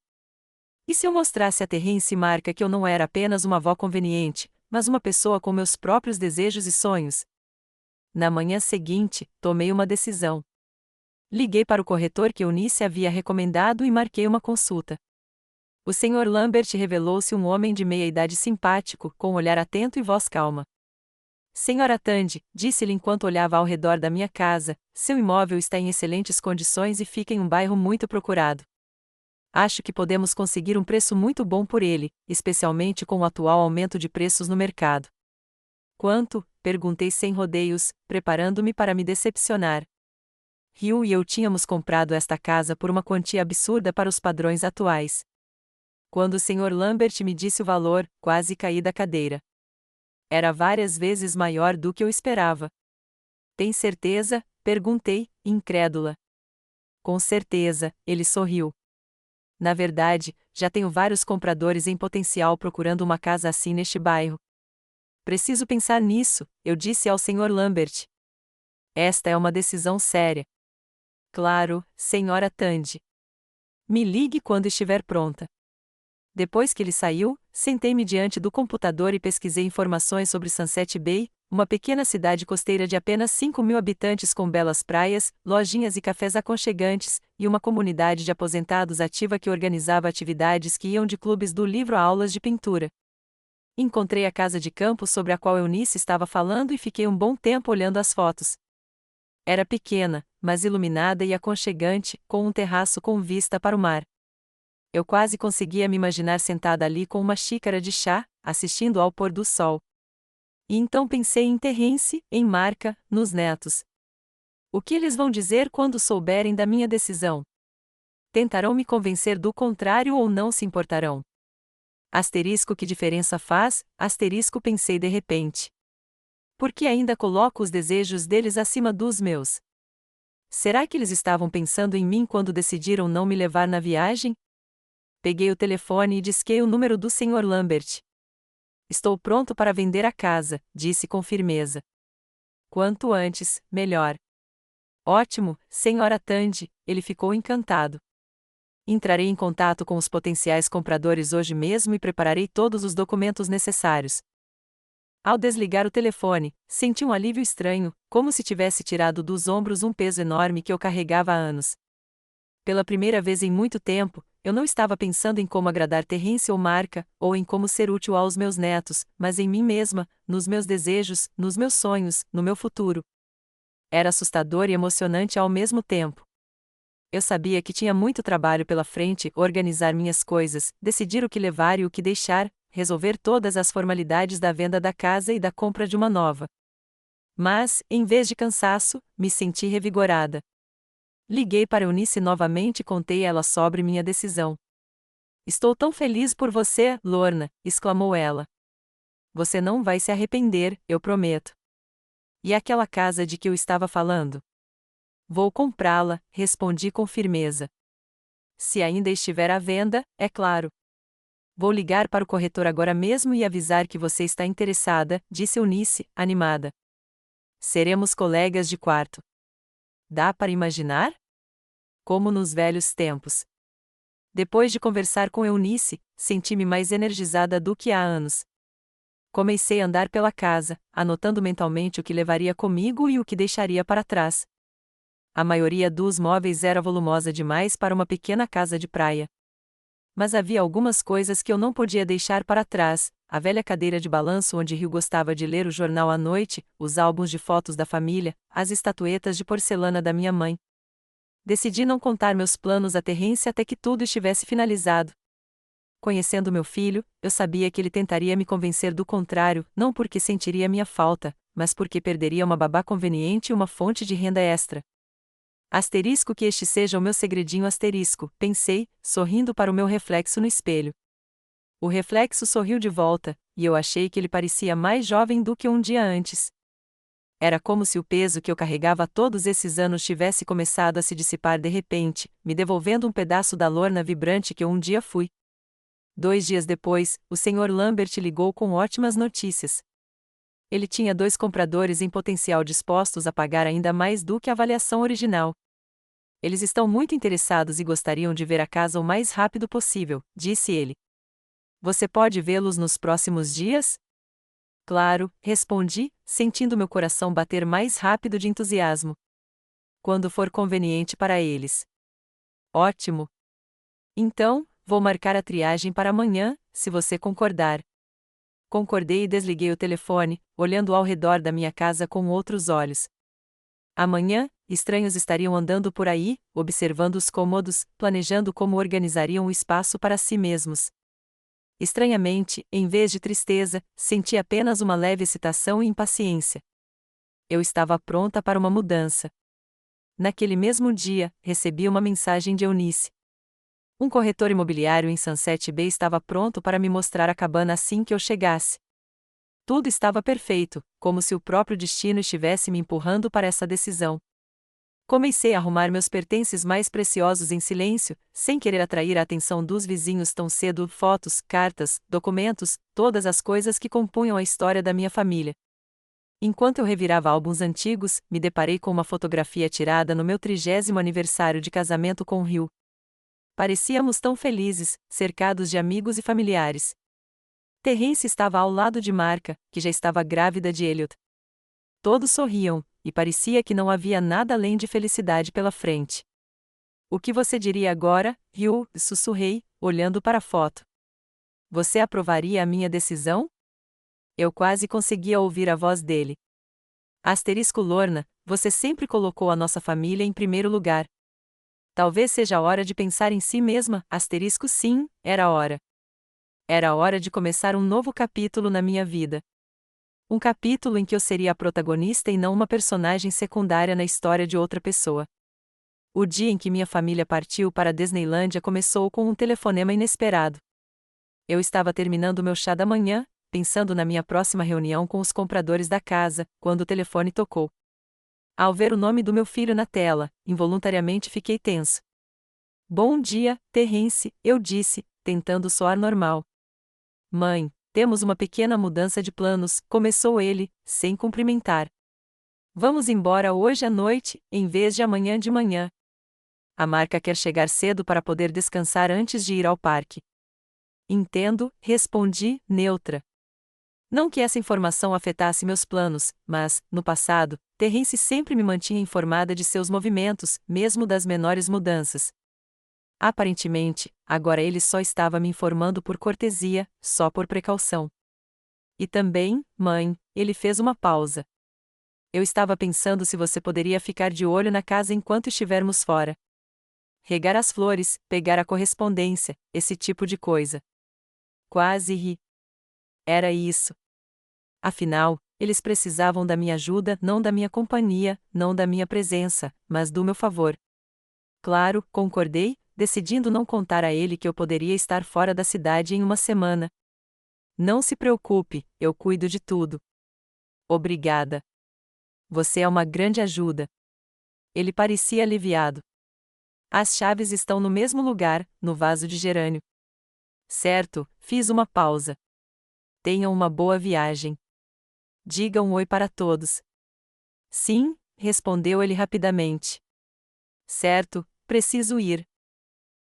E se eu mostrasse a Terrence e Marca que eu não era apenas uma avó conveniente, mas uma pessoa com meus próprios desejos e sonhos? Na manhã seguinte, tomei uma decisão. Liguei para o corretor que Eunice havia recomendado e marquei uma consulta. O Sr. Lambert revelou-se um homem de meia-idade simpático, com um olhar atento e voz calma. Senhora Tandy, disse-lhe enquanto olhava ao redor da minha casa, seu imóvel está em excelentes condições e fica em um bairro muito procurado. Acho que podemos conseguir um preço muito bom por ele, especialmente com o atual aumento de preços no mercado. Quanto? Perguntei sem rodeios, preparando-me para me decepcionar. Hugh e eu tínhamos comprado esta casa por uma quantia absurda para os padrões atuais. Quando o Sr. Lambert me disse o valor, quase caí da cadeira. Era várias vezes maior do que eu esperava. Tem certeza? Perguntei, incrédula. Com certeza, ele sorriu. Na verdade, já tenho vários compradores em potencial procurando uma casa assim neste bairro. Preciso pensar nisso, eu disse ao Sr. Lambert. Esta é uma decisão séria. Claro, Sra. Tandy. Me ligue quando estiver pronta. Depois que ele saiu, sentei-me diante do computador e pesquisei informações sobre Sunset Bay, uma pequena cidade costeira de apenas 5.000 habitantes com belas praias, lojinhas e cafés aconchegantes, e uma comunidade de aposentados ativa que organizava atividades que iam de clubes do livro a aulas de pintura. Encontrei a casa de campo sobre a qual Eunice estava falando e fiquei um bom tempo olhando as fotos. Era pequena, mas iluminada e aconchegante, com um terraço com vista para o mar. Eu quase conseguia me imaginar sentada ali com uma xícara de chá, assistindo ao pôr do sol. E então pensei em Terrence, em Marca, nos netos. O que eles vão dizer quando souberem da minha decisão? Tentarão me convencer do contrário ou não se importarão? Asterisco, que diferença faz? Asterisco, pensei de repente. Por que ainda coloco os desejos deles acima dos meus? Será que eles estavam pensando em mim quando decidiram não me levar na viagem? Peguei o telefone e disquei o número do Sr. Lambert. Estou pronto para vender a casa, disse com firmeza. Quanto antes, melhor. Ótimo, Sra. Tandy, ele ficou encantado. Entrarei em contato com os potenciais compradores hoje mesmo e prepararei todos os documentos necessários. Ao desligar o telefone, senti um alívio estranho, como se tivesse tirado dos ombros um peso enorme que eu carregava há anos. Pela primeira vez em muito tempo, eu não estava pensando em como agradar Terrence ou Marca, ou em como ser útil aos meus netos, mas em mim mesma, nos meus desejos, nos meus sonhos, no meu futuro. Era assustador e emocionante ao mesmo tempo. Eu sabia que tinha muito trabalho pela frente, organizar minhas coisas, decidir o que levar e o que deixar, resolver todas as formalidades da venda da casa e da compra de uma nova. Mas, em vez de cansaço, me senti revigorada. Liguei para Eunice novamente e contei a ela sobre minha decisão. Estou tão feliz por você, Lorna, exclamou ela. Você não vai se arrepender, eu prometo. E aquela casa de que eu estava falando? Vou comprá-la, respondi com firmeza. Se ainda estiver à venda, é claro. Vou ligar para o corretor agora mesmo e avisar que você está interessada, disse Eunice, animada. Seremos colegas de quarto. Dá para imaginar? Como nos velhos tempos. Depois de conversar com Eunice, senti-me mais energizada do que há anos. Comecei a andar pela casa, anotando mentalmente o que levaria comigo e o que deixaria para trás. A maioria dos móveis era volumosa demais para uma pequena casa de praia. Mas havia algumas coisas que eu não podia deixar para trás: a velha cadeira de balanço onde Rio gostava de ler o jornal à noite, os álbuns de fotos da família, as estatuetas de porcelana da minha mãe. Decidi não contar meus planos a Terrence até que tudo estivesse finalizado. Conhecendo meu filho, eu sabia que ele tentaria me convencer do contrário, não porque sentiria minha falta, mas porque perderia uma babá conveniente e uma fonte de renda extra. Asterisco, que este seja o meu segredinho asterisco, pensei, sorrindo para o meu reflexo no espelho. O reflexo sorriu de volta, e eu achei que ele parecia mais jovem do que um dia antes. Era como se o peso que eu carregava todos esses anos tivesse começado a se dissipar de repente, me devolvendo um pedaço da Lorna vibrante que eu um dia fui. 2 dias depois, o Sr. Lambert ligou com ótimas notícias. Ele tinha 2 compradores em potencial dispostos a pagar ainda mais do que a avaliação original. Eles estão muito interessados e gostariam de ver a casa o mais rápido possível, disse ele. Você pode vê-los nos próximos dias? Claro, respondi, sentindo meu coração bater mais rápido de entusiasmo. Quando for conveniente para eles. Ótimo. Então, vou marcar a triagem para amanhã, se você concordar. Concordei e desliguei o telefone, olhando ao redor da minha casa com outros olhos. Amanhã, estranhos estariam andando por aí, observando os cômodos, planejando como organizariam o espaço para si mesmos. Estranhamente, em vez de tristeza, senti apenas uma leve excitação e impaciência. Eu estava pronta para uma mudança. Naquele mesmo dia, recebi uma mensagem de Eunice. Um corretor imobiliário em Sunset Bay estava pronto para me mostrar a cabana assim que eu chegasse. Tudo estava perfeito, como se o próprio destino estivesse me empurrando para essa decisão. Comecei a arrumar meus pertences mais preciosos em silêncio, sem querer atrair a atenção dos vizinhos tão cedo: fotos, cartas, documentos, todas as coisas que compunham a história da minha família. Enquanto eu revirava álbuns antigos, me deparei com uma fotografia tirada no meu 30º aniversário de casamento com Hugh. Parecíamos tão felizes, cercados de amigos e familiares. Terence estava ao lado de Marca, que já estava grávida de Elliot. Todos sorriam, e parecia que não havia nada além de felicidade pela frente. O que você diria agora, Hugh? Sussurrei, olhando para a foto. Você aprovaria a minha decisão? Eu quase conseguia ouvir a voz dele. Lorna, você sempre colocou a nossa família em primeiro lugar. Talvez seja a hora de pensar em si mesma. Sim, era a hora. Era a hora de começar um novo capítulo na minha vida. Um capítulo em que eu seria a protagonista e não uma personagem secundária na história de outra pessoa. O dia em que minha família partiu para a Disneylândia começou com um telefonema inesperado. Eu estava terminando meu chá da manhã, pensando na minha próxima reunião com os compradores da casa, quando o telefone tocou. Ao ver o nome do meu filho na tela, involuntariamente fiquei tenso. Bom dia, Terence, eu disse, tentando soar normal. Mãe, temos uma pequena mudança de planos, começou ele, sem cumprimentar. Vamos embora hoje à noite, em vez de amanhã de manhã. A Marca quer chegar cedo para poder descansar antes de ir ao parque. Entendo, respondi, neutra. Não que essa informação afetasse meus planos, mas, no passado, Terence sempre me mantinha informada de seus movimentos, mesmo das menores mudanças. Aparentemente, agora ele só estava me informando por cortesia, só por precaução. E também, mãe, ele fez uma pausa. Eu estava pensando se você poderia ficar de olho na casa enquanto estivermos fora. Regar as flores, pegar a correspondência, esse tipo de coisa. Quase ri. Era isso. Afinal, eles precisavam da minha ajuda, não da minha companhia, não da minha presença, mas do meu favor. Claro, concordei, decidindo não contar a ele que eu poderia estar fora da cidade em uma semana. Não se preocupe, eu cuido de tudo. Obrigada. Você é uma grande ajuda. Ele parecia aliviado. As chaves estão no mesmo lugar, no vaso de gerânio. Certo, fiz uma pausa. Tenham uma boa viagem. Diga um oi para todos. Sim, respondeu ele rapidamente. Certo, preciso ir.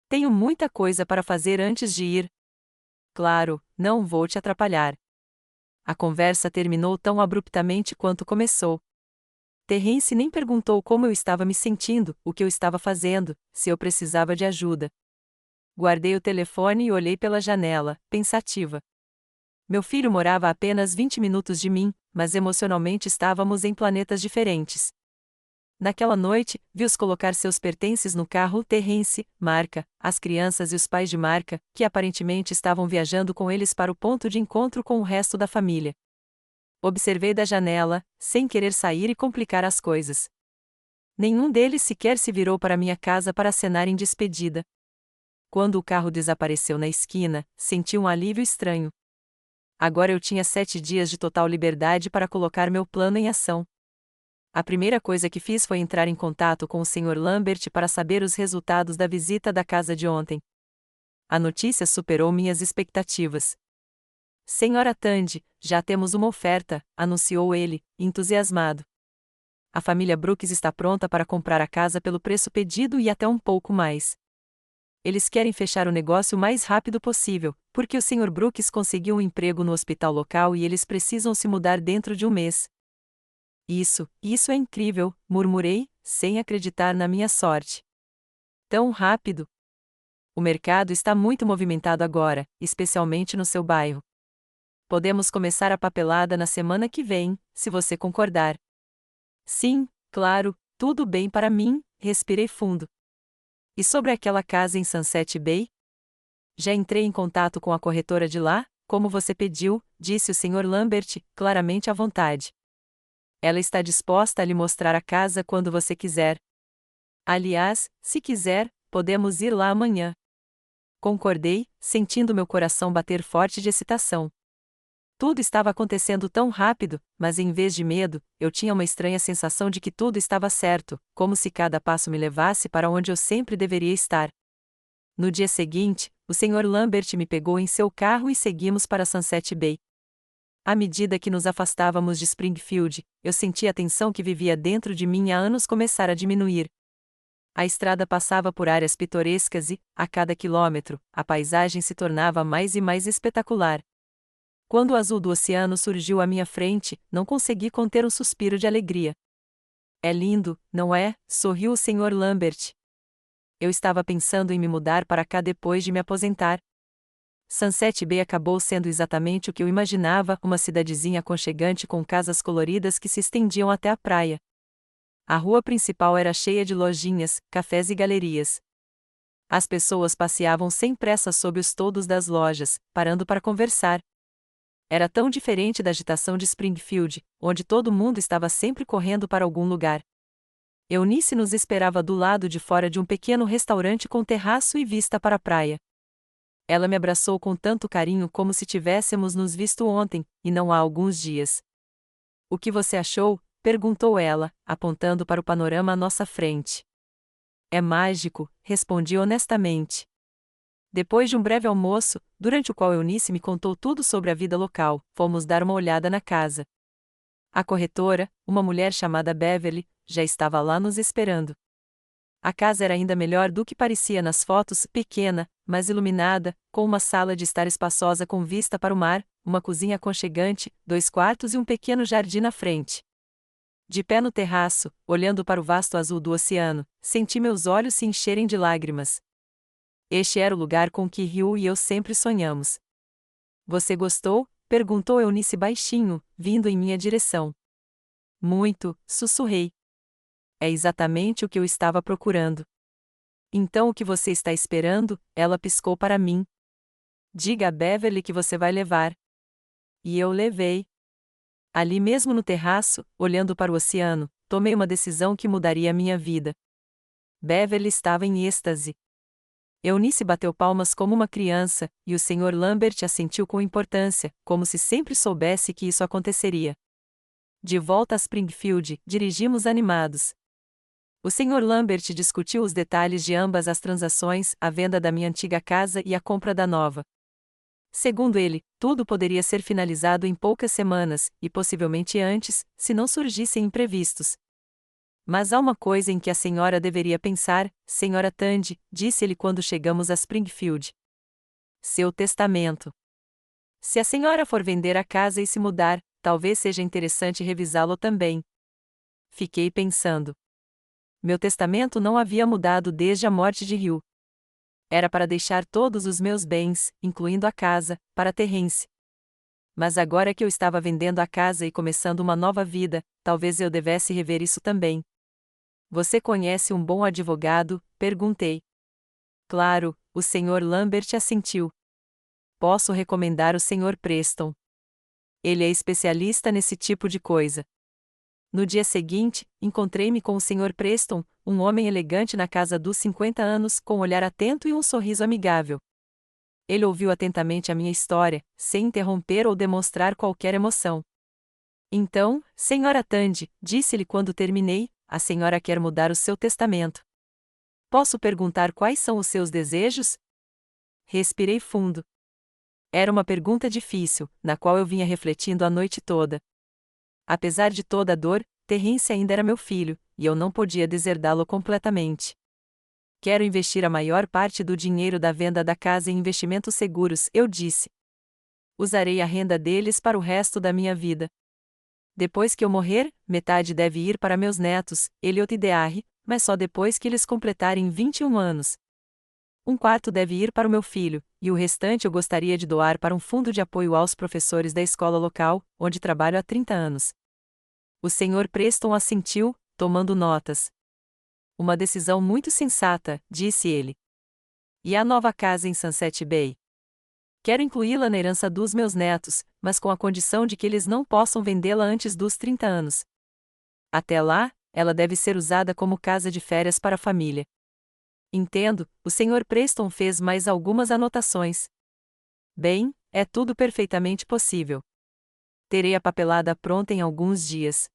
Tenho muita coisa para fazer antes de ir. Claro, não vou te atrapalhar. A conversa terminou tão abruptamente quanto começou. Terence nem perguntou como eu estava me sentindo, o que eu estava fazendo, se eu precisava de ajuda. Guardei o telefone e olhei pela janela, pensativa. Meu filho morava a apenas 20 minutos de mim, mas emocionalmente estávamos em planetas diferentes. Naquela noite, vi-os colocar seus pertences no carro. Terence, Marca, as crianças e os pais de Marca, que aparentemente estavam viajando com eles para o ponto de encontro com o resto da família. Observei da janela, sem querer sair e complicar as coisas. Nenhum deles sequer se virou para minha casa para acenar em despedida. Quando o carro desapareceu na esquina, senti um alívio estranho. Agora eu tinha 7 dias de total liberdade para colocar meu plano em ação. A primeira coisa que fiz foi entrar em contato com o Sr. Lambert para saber os resultados da visita da casa de ontem. A notícia superou minhas expectativas. Senhora Tandy, já temos uma oferta, anunciou ele, entusiasmado. A família Brooks está pronta para comprar a casa pelo preço pedido e até um pouco mais. Eles querem fechar o negócio o mais rápido possível, porque o Sr. Brooks conseguiu um emprego no hospital local e eles precisam se mudar dentro de um mês. Isso é incrível, murmurei, sem acreditar na minha sorte. Tão rápido! O mercado está muito movimentado agora, especialmente no seu bairro. Podemos começar a papelada na semana que vem, se você concordar. Sim, claro, tudo bem para mim, respirei fundo. E sobre aquela casa em Sunset Bay? Já entrei em contato com a corretora de lá, como você pediu, disse o Sr. Lambert, claramente à vontade. Ela está disposta a lhe mostrar a casa quando você quiser. Aliás, se quiser, podemos ir lá amanhã. Concordei, sentindo meu coração bater forte de excitação. Tudo estava acontecendo tão rápido, mas em vez de medo, eu tinha uma estranha sensação de que tudo estava certo, como se cada passo me levasse para onde eu sempre deveria estar. No dia seguinte, o Sr. Lambert me pegou em seu carro e seguimos para Sunset Bay. À medida que nos afastávamos de Springfield, eu senti a tensão que vivia dentro de mim há anos começar a diminuir. A estrada passava por áreas pitorescas e, a cada quilômetro, a paisagem se tornava mais e mais espetacular. Quando o azul do oceano surgiu à minha frente, não consegui conter um suspiro de alegria. É lindo, não é? Sorriu o Sr. Lambert. Eu estava pensando em me mudar para cá depois de me aposentar. Sunset Bay acabou sendo exatamente o que eu imaginava, uma cidadezinha aconchegante com casas coloridas que se estendiam até a praia. A rua principal era cheia de lojinhas, cafés e galerias. As pessoas passeavam sem pressa sob os toldos das lojas, parando para conversar. Era tão diferente da agitação de Springfield, onde todo mundo estava sempre correndo para algum lugar. Eunice nos esperava do lado de fora de um pequeno restaurante com terraço e vista para a praia. Ela me abraçou com tanto carinho como se tivéssemos nos visto ontem, e não há alguns dias. O que você achou? Perguntou ela, apontando para o panorama à nossa frente. É mágico, respondi honestamente. Depois de um breve almoço, durante o qual Eunice me contou tudo sobre a vida local, fomos dar uma olhada na casa. A corretora, uma mulher chamada Beverly, já estava lá nos esperando. A casa era ainda melhor do que parecia nas fotos, pequena, mas iluminada, com uma sala de estar espaçosa com vista para o mar, uma cozinha aconchegante, 2 quartos e um pequeno jardim na frente. De pé no terraço, olhando para o vasto azul do oceano, senti meus olhos se encherem de lágrimas. Este era o lugar com que Ryu e eu sempre sonhamos. Você gostou? Perguntou Eunice baixinho, vindo em minha direção. Muito, sussurrei. É exatamente o que eu estava procurando. Então o que você está esperando? Ela piscou para mim. Diga a Beverly que você vai levar. E eu levei. Ali mesmo no terraço, olhando para o oceano, tomei uma decisão que mudaria a minha vida. Beverly estava em êxtase. Eunice bateu palmas como uma criança, e o Sr. Lambert assentiu com importância, como se sempre soubesse que isso aconteceria. De volta a Springfield, dirigimos animados. O Sr. Lambert discutiu os detalhes de ambas as transações, a venda da minha antiga casa e a compra da nova. Segundo ele, tudo poderia ser finalizado em poucas semanas, e possivelmente antes, se não surgissem imprevistos. Mas há uma coisa em que a senhora deveria pensar, Senhora Tandy, disse ele quando chegamos a Springfield. Seu testamento. Se a senhora for vender a casa e se mudar, talvez seja interessante revisá-lo também. Fiquei pensando. Meu testamento não havia mudado desde a morte de Ryu. Era para deixar todos os meus bens, incluindo a casa, para Terrence. Mas agora que eu estava vendendo a casa e começando uma nova vida, talvez eu devesse rever isso também. Você conhece um bom advogado? Perguntei. Claro, o Sr. Lambert assentiu. Posso recomendar o Sr. Preston. Ele é especialista nesse tipo de coisa. No dia seguinte, encontrei-me com o Sr. Preston, um homem elegante na casa dos 50 anos, com um olhar atento e um sorriso amigável. Ele ouviu atentamente a minha história, sem interromper ou demonstrar qualquer emoção. Então, Senhora Tandy, disse-lhe quando terminei, a senhora quer mudar o seu testamento. Posso perguntar quais são os seus desejos? Respirei fundo. Era uma pergunta difícil, na qual eu vinha refletindo a noite toda. Apesar de toda a dor, Terrence ainda era meu filho, e eu não podia deserdá-lo completamente. Quero investir a maior parte do dinheiro da venda da casa em investimentos seguros, eu disse. Usarei a renda deles para o resto da minha vida. Depois que eu morrer, metade deve ir para meus netos, Elliot e Dearre, mas só depois que eles completarem 21 anos. Um quarto deve ir para o meu filho, e o restante eu gostaria de doar para um fundo de apoio aos professores da escola local, onde trabalho há 30 anos. O Sr. Preston assentiu, tomando notas. Uma decisão muito sensata, disse ele. E a nova casa em Sunset Bay? Quero incluí-la na herança dos meus netos, mas com a condição de que eles não possam vendê-la antes dos 30 anos. Até lá, ela deve ser usada como casa de férias para a família. Entendo, o Sr. Preston fez mais algumas anotações. Bem, é tudo perfeitamente possível. Terei a papelada pronta em alguns dias.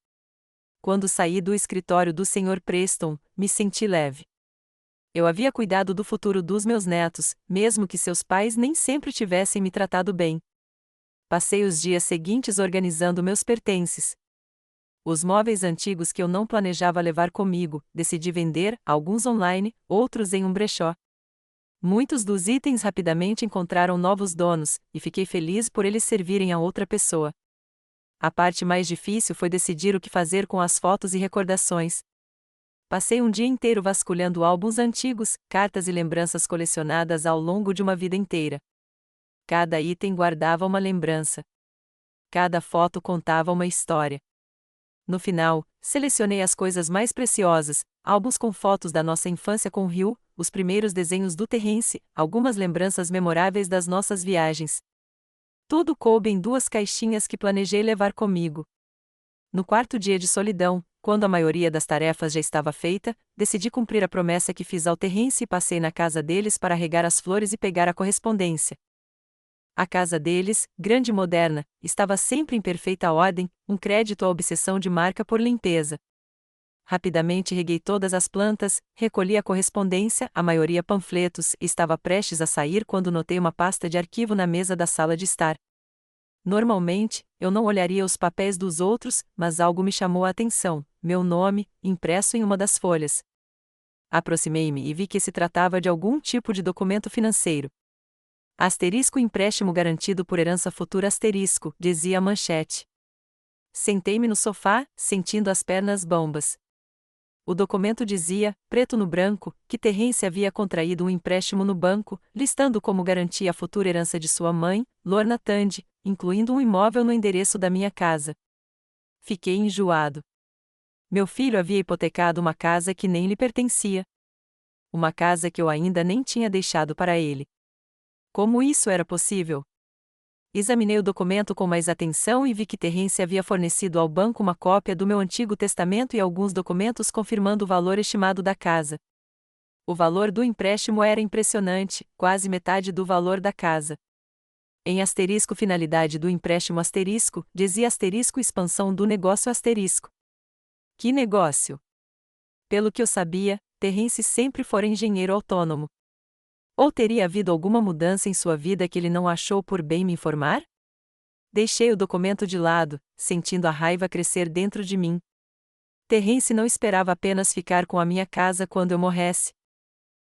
Quando saí do escritório do Sr. Preston, me senti leve. Eu havia cuidado do futuro dos meus netos, mesmo que seus pais nem sempre tivessem me tratado bem. Passei os dias seguintes organizando meus pertences. Os móveis antigos que eu não planejava levar comigo, decidi vender, alguns online, outros em um brechó. Muitos dos itens rapidamente encontraram novos donos, e fiquei feliz por eles servirem a outra pessoa. A parte mais difícil foi decidir o que fazer com as fotos e recordações. Passei um dia inteiro vasculhando álbuns antigos, cartas e lembranças colecionadas ao longo de uma vida inteira. Cada item guardava uma lembrança. Cada foto contava uma história. No final, selecionei as coisas mais preciosas, álbuns com fotos da nossa infância com Rio, os primeiros desenhos do Terrence, algumas lembranças memoráveis das nossas viagens. Tudo coube em 2 caixinhas que planejei levar comigo. No quarto dia de solidão, quando a maioria das tarefas já estava feita, decidi cumprir a promessa que fiz ao Terrence e passei na casa deles para regar as flores e pegar a correspondência. A casa deles, grande e moderna, estava sempre em perfeita ordem, um crédito à obsessão de marca por limpeza. Rapidamente reguei todas as plantas, recolhi a correspondência, a maioria panfletos, e estava prestes a sair quando notei uma pasta de arquivo na mesa da sala de estar. Normalmente, eu não olharia os papéis dos outros, mas algo me chamou a atenção, meu nome, impresso em uma das folhas. Aproximei-me e vi que se tratava de algum tipo de documento financeiro. Asterisco empréstimo garantido por herança futura asterisco, dizia a manchete. Sentei-me no sofá, sentindo as pernas bambas. O documento dizia, preto no branco, que Terrence havia contraído um empréstimo no banco, listando como garantia a futura herança de sua mãe, Lorna Tandy, incluindo um imóvel no endereço da minha casa. Fiquei enjoado. Meu filho havia hipotecado uma casa que nem lhe pertencia. Uma casa que eu ainda nem tinha deixado para ele. Como isso era possível? Examinei o documento com mais atenção e vi que Terrence havia fornecido ao banco uma cópia do meu Antigo Testamento e alguns documentos confirmando o valor estimado da casa. O valor do empréstimo era impressionante, quase metade do valor da casa. Em asterisco finalidade do empréstimo asterisco, dizia asterisco expansão do negócio asterisco. Que negócio? Pelo que eu sabia, Terrence sempre fora engenheiro autônomo. Ou teria havido alguma mudança em sua vida que ele não achou por bem me informar? Deixei o documento de lado, sentindo a raiva crescer dentro de mim. Terrence não esperava apenas ficar com a minha casa quando eu morresse.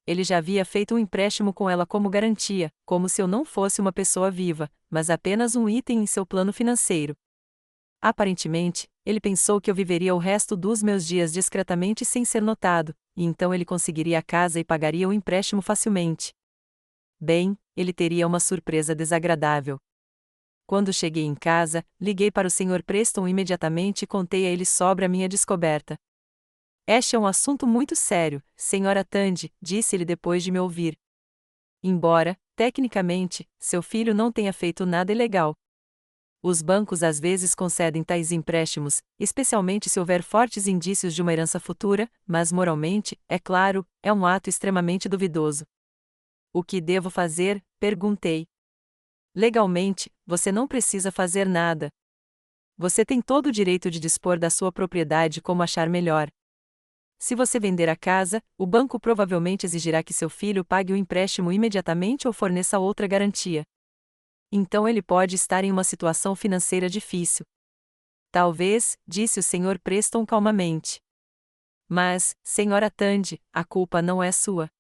Ele já havia feito um empréstimo com ela como garantia, como se eu não fosse uma pessoa viva, mas apenas um item em seu plano financeiro. Aparentemente, ele pensou que eu viveria o resto dos meus dias discretamente sem ser notado, e então ele conseguiria a casa e pagaria o empréstimo facilmente. Bem, ele teria uma surpresa desagradável. Quando cheguei em casa, liguei para o Sr. Preston imediatamente e contei a ele sobre a minha descoberta. Este é um assunto muito sério, Sra. Tandy, disse ele depois de me ouvir. Embora, tecnicamente, seu filho não tenha feito nada ilegal. Os bancos às vezes concedem tais empréstimos, especialmente se houver fortes indícios de uma herança futura, mas moralmente, é claro, é um ato extremamente duvidoso. O que devo fazer? Perguntei. Legalmente, você não precisa fazer nada. Você tem todo o direito de dispor da sua propriedade como achar melhor. Se você vender a casa, o banco provavelmente exigirá que seu filho pague o empréstimo imediatamente ou forneça outra garantia. Então ele pode estar em uma situação financeira difícil. Talvez, disse o Sr. Preston calmamente. Mas, Sra. Tandy, a culpa não é sua.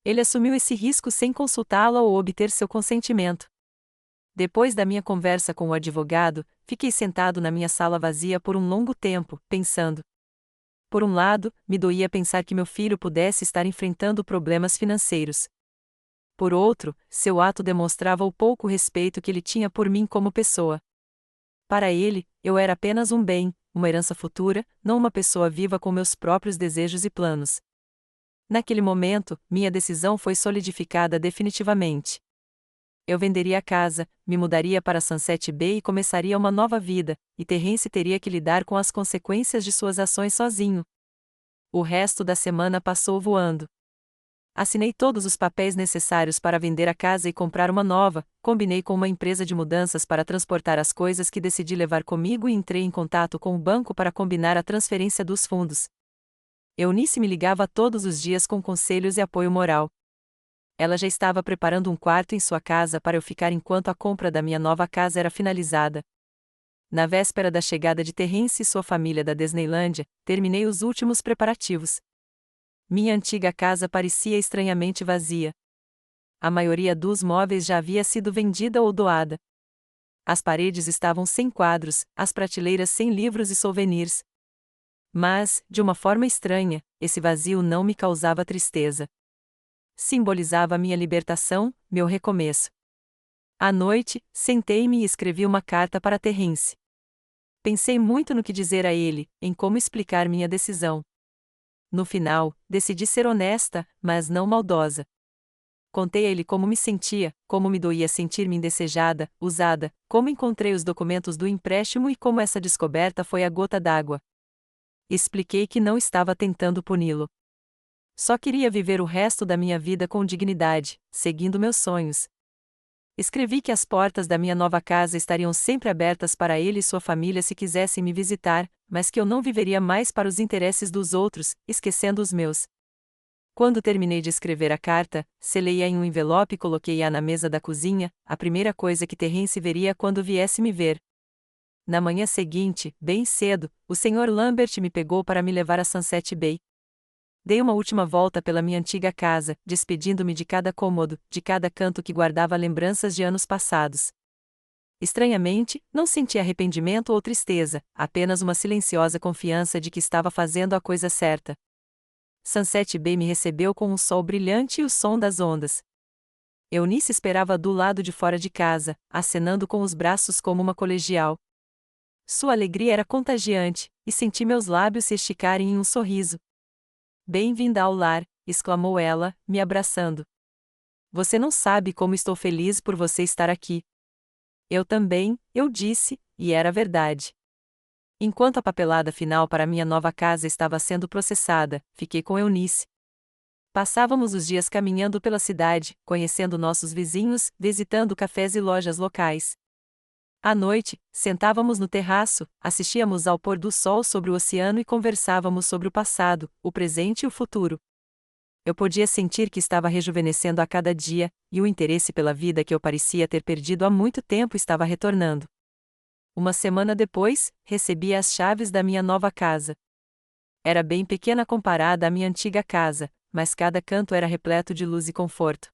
Ele assumiu esse risco sem consultá-la ou obter seu consentimento. Depois da minha conversa com o advogado, fiquei sentado na minha sala vazia por um longo tempo, pensando. Por um lado, me doía pensar que meu filho pudesse estar enfrentando problemas financeiros. Por outro, seu ato demonstrava o pouco respeito que ele tinha por mim como pessoa. Para ele, eu era apenas um bem, uma herança futura, não uma pessoa viva com meus próprios desejos e planos. Naquele momento, minha decisão foi solidificada definitivamente. Eu venderia a casa, me mudaria para Sunset Bay e começaria uma nova vida, e Terrence teria que lidar com as consequências de suas ações sozinho. O resto da semana passou voando. Assinei todos os papéis necessários para vender a casa e comprar uma nova, combinei com uma empresa de mudanças para transportar as coisas que decidi levar comigo e entrei em contato com o banco para combinar a transferência dos fundos. Eunice me ligava todos os dias com conselhos e apoio moral. Ela já estava preparando um quarto em sua casa para eu ficar enquanto a compra da minha nova casa era finalizada. Na véspera da chegada de Terrence e sua família da Disneylândia, terminei os últimos preparativos. Minha antiga casa parecia estranhamente vazia. A maioria dos móveis já havia sido vendida ou doada. As paredes estavam sem quadros, as prateleiras sem livros e souvenirs. Mas, de uma forma estranha, esse vazio não me causava tristeza. Simbolizava minha libertação, meu recomeço. À noite, sentei-me e escrevi uma carta para Terrence. Pensei muito no que dizer a ele, em como explicar minha decisão. No final, decidi ser honesta, mas não maldosa. Contei a ele como me sentia, como me doía sentir-me indesejada, usada, como encontrei os documentos do empréstimo e como essa descoberta foi a gota d'água. Expliquei que não estava tentando puni-lo. Só queria viver o resto da minha vida com dignidade, seguindo meus sonhos. Escrevi que as portas da minha nova casa estariam sempre abertas para ele e sua família se quisessem me visitar, mas que eu não viveria mais para os interesses dos outros, esquecendo os meus. Quando terminei de escrever a carta, selei-a em um envelope e coloquei-a na mesa da cozinha, a primeira coisa que Terrence veria quando viesse me ver. Na manhã seguinte, bem cedo, o Sr. Lambert me pegou para me levar a Sunset Bay. Dei uma última volta pela minha antiga casa, despedindo-me de cada cômodo, de cada canto que guardava lembranças de anos passados. Estranhamente, não senti arrependimento ou tristeza, apenas uma silenciosa confiança de que estava fazendo a coisa certa. Sunset Bay me recebeu com um sol brilhante e o som das ondas. Eunice esperava do lado de fora de casa, acenando com os braços como uma colegial. Sua alegria era contagiante, e senti meus lábios se esticarem em um sorriso. "Bem-vinda ao lar", exclamou ela, me abraçando. "Você não sabe como estou feliz por você estar aqui." Eu também, eu disse, e era verdade. Enquanto a papelada final para minha nova casa estava sendo processada, fiquei com Eunice. Passávamos os dias caminhando pela cidade, conhecendo nossos vizinhos, visitando cafés e lojas locais. À noite, sentávamos no terraço, assistíamos ao pôr do sol sobre o oceano e conversávamos sobre o passado, o presente e o futuro. Eu podia sentir que estava rejuvenescendo a cada dia, e o interesse pela vida que eu parecia ter perdido há muito tempo estava retornando. Uma semana depois, recebi as chaves da minha nova casa. Era bem pequena comparada à minha antiga casa, mas cada canto era repleto de luz e conforto.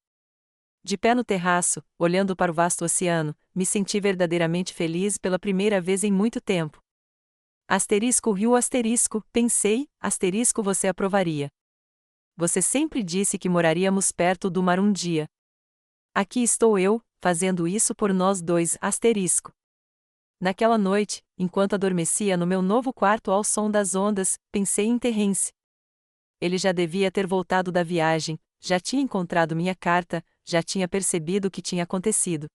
De pé no terraço, olhando para o vasto oceano, me senti verdadeiramente feliz pela primeira vez em muito tempo. Rio pensei, você aprovaria. Você sempre disse que moraríamos perto do mar um dia. Aqui estou eu, fazendo isso por nós dois, Naquela noite, enquanto adormecia no meu novo quarto ao som das ondas, pensei em Terrence. Ele já devia ter voltado da viagem, já tinha encontrado minha carta, já tinha percebido o que tinha acontecido.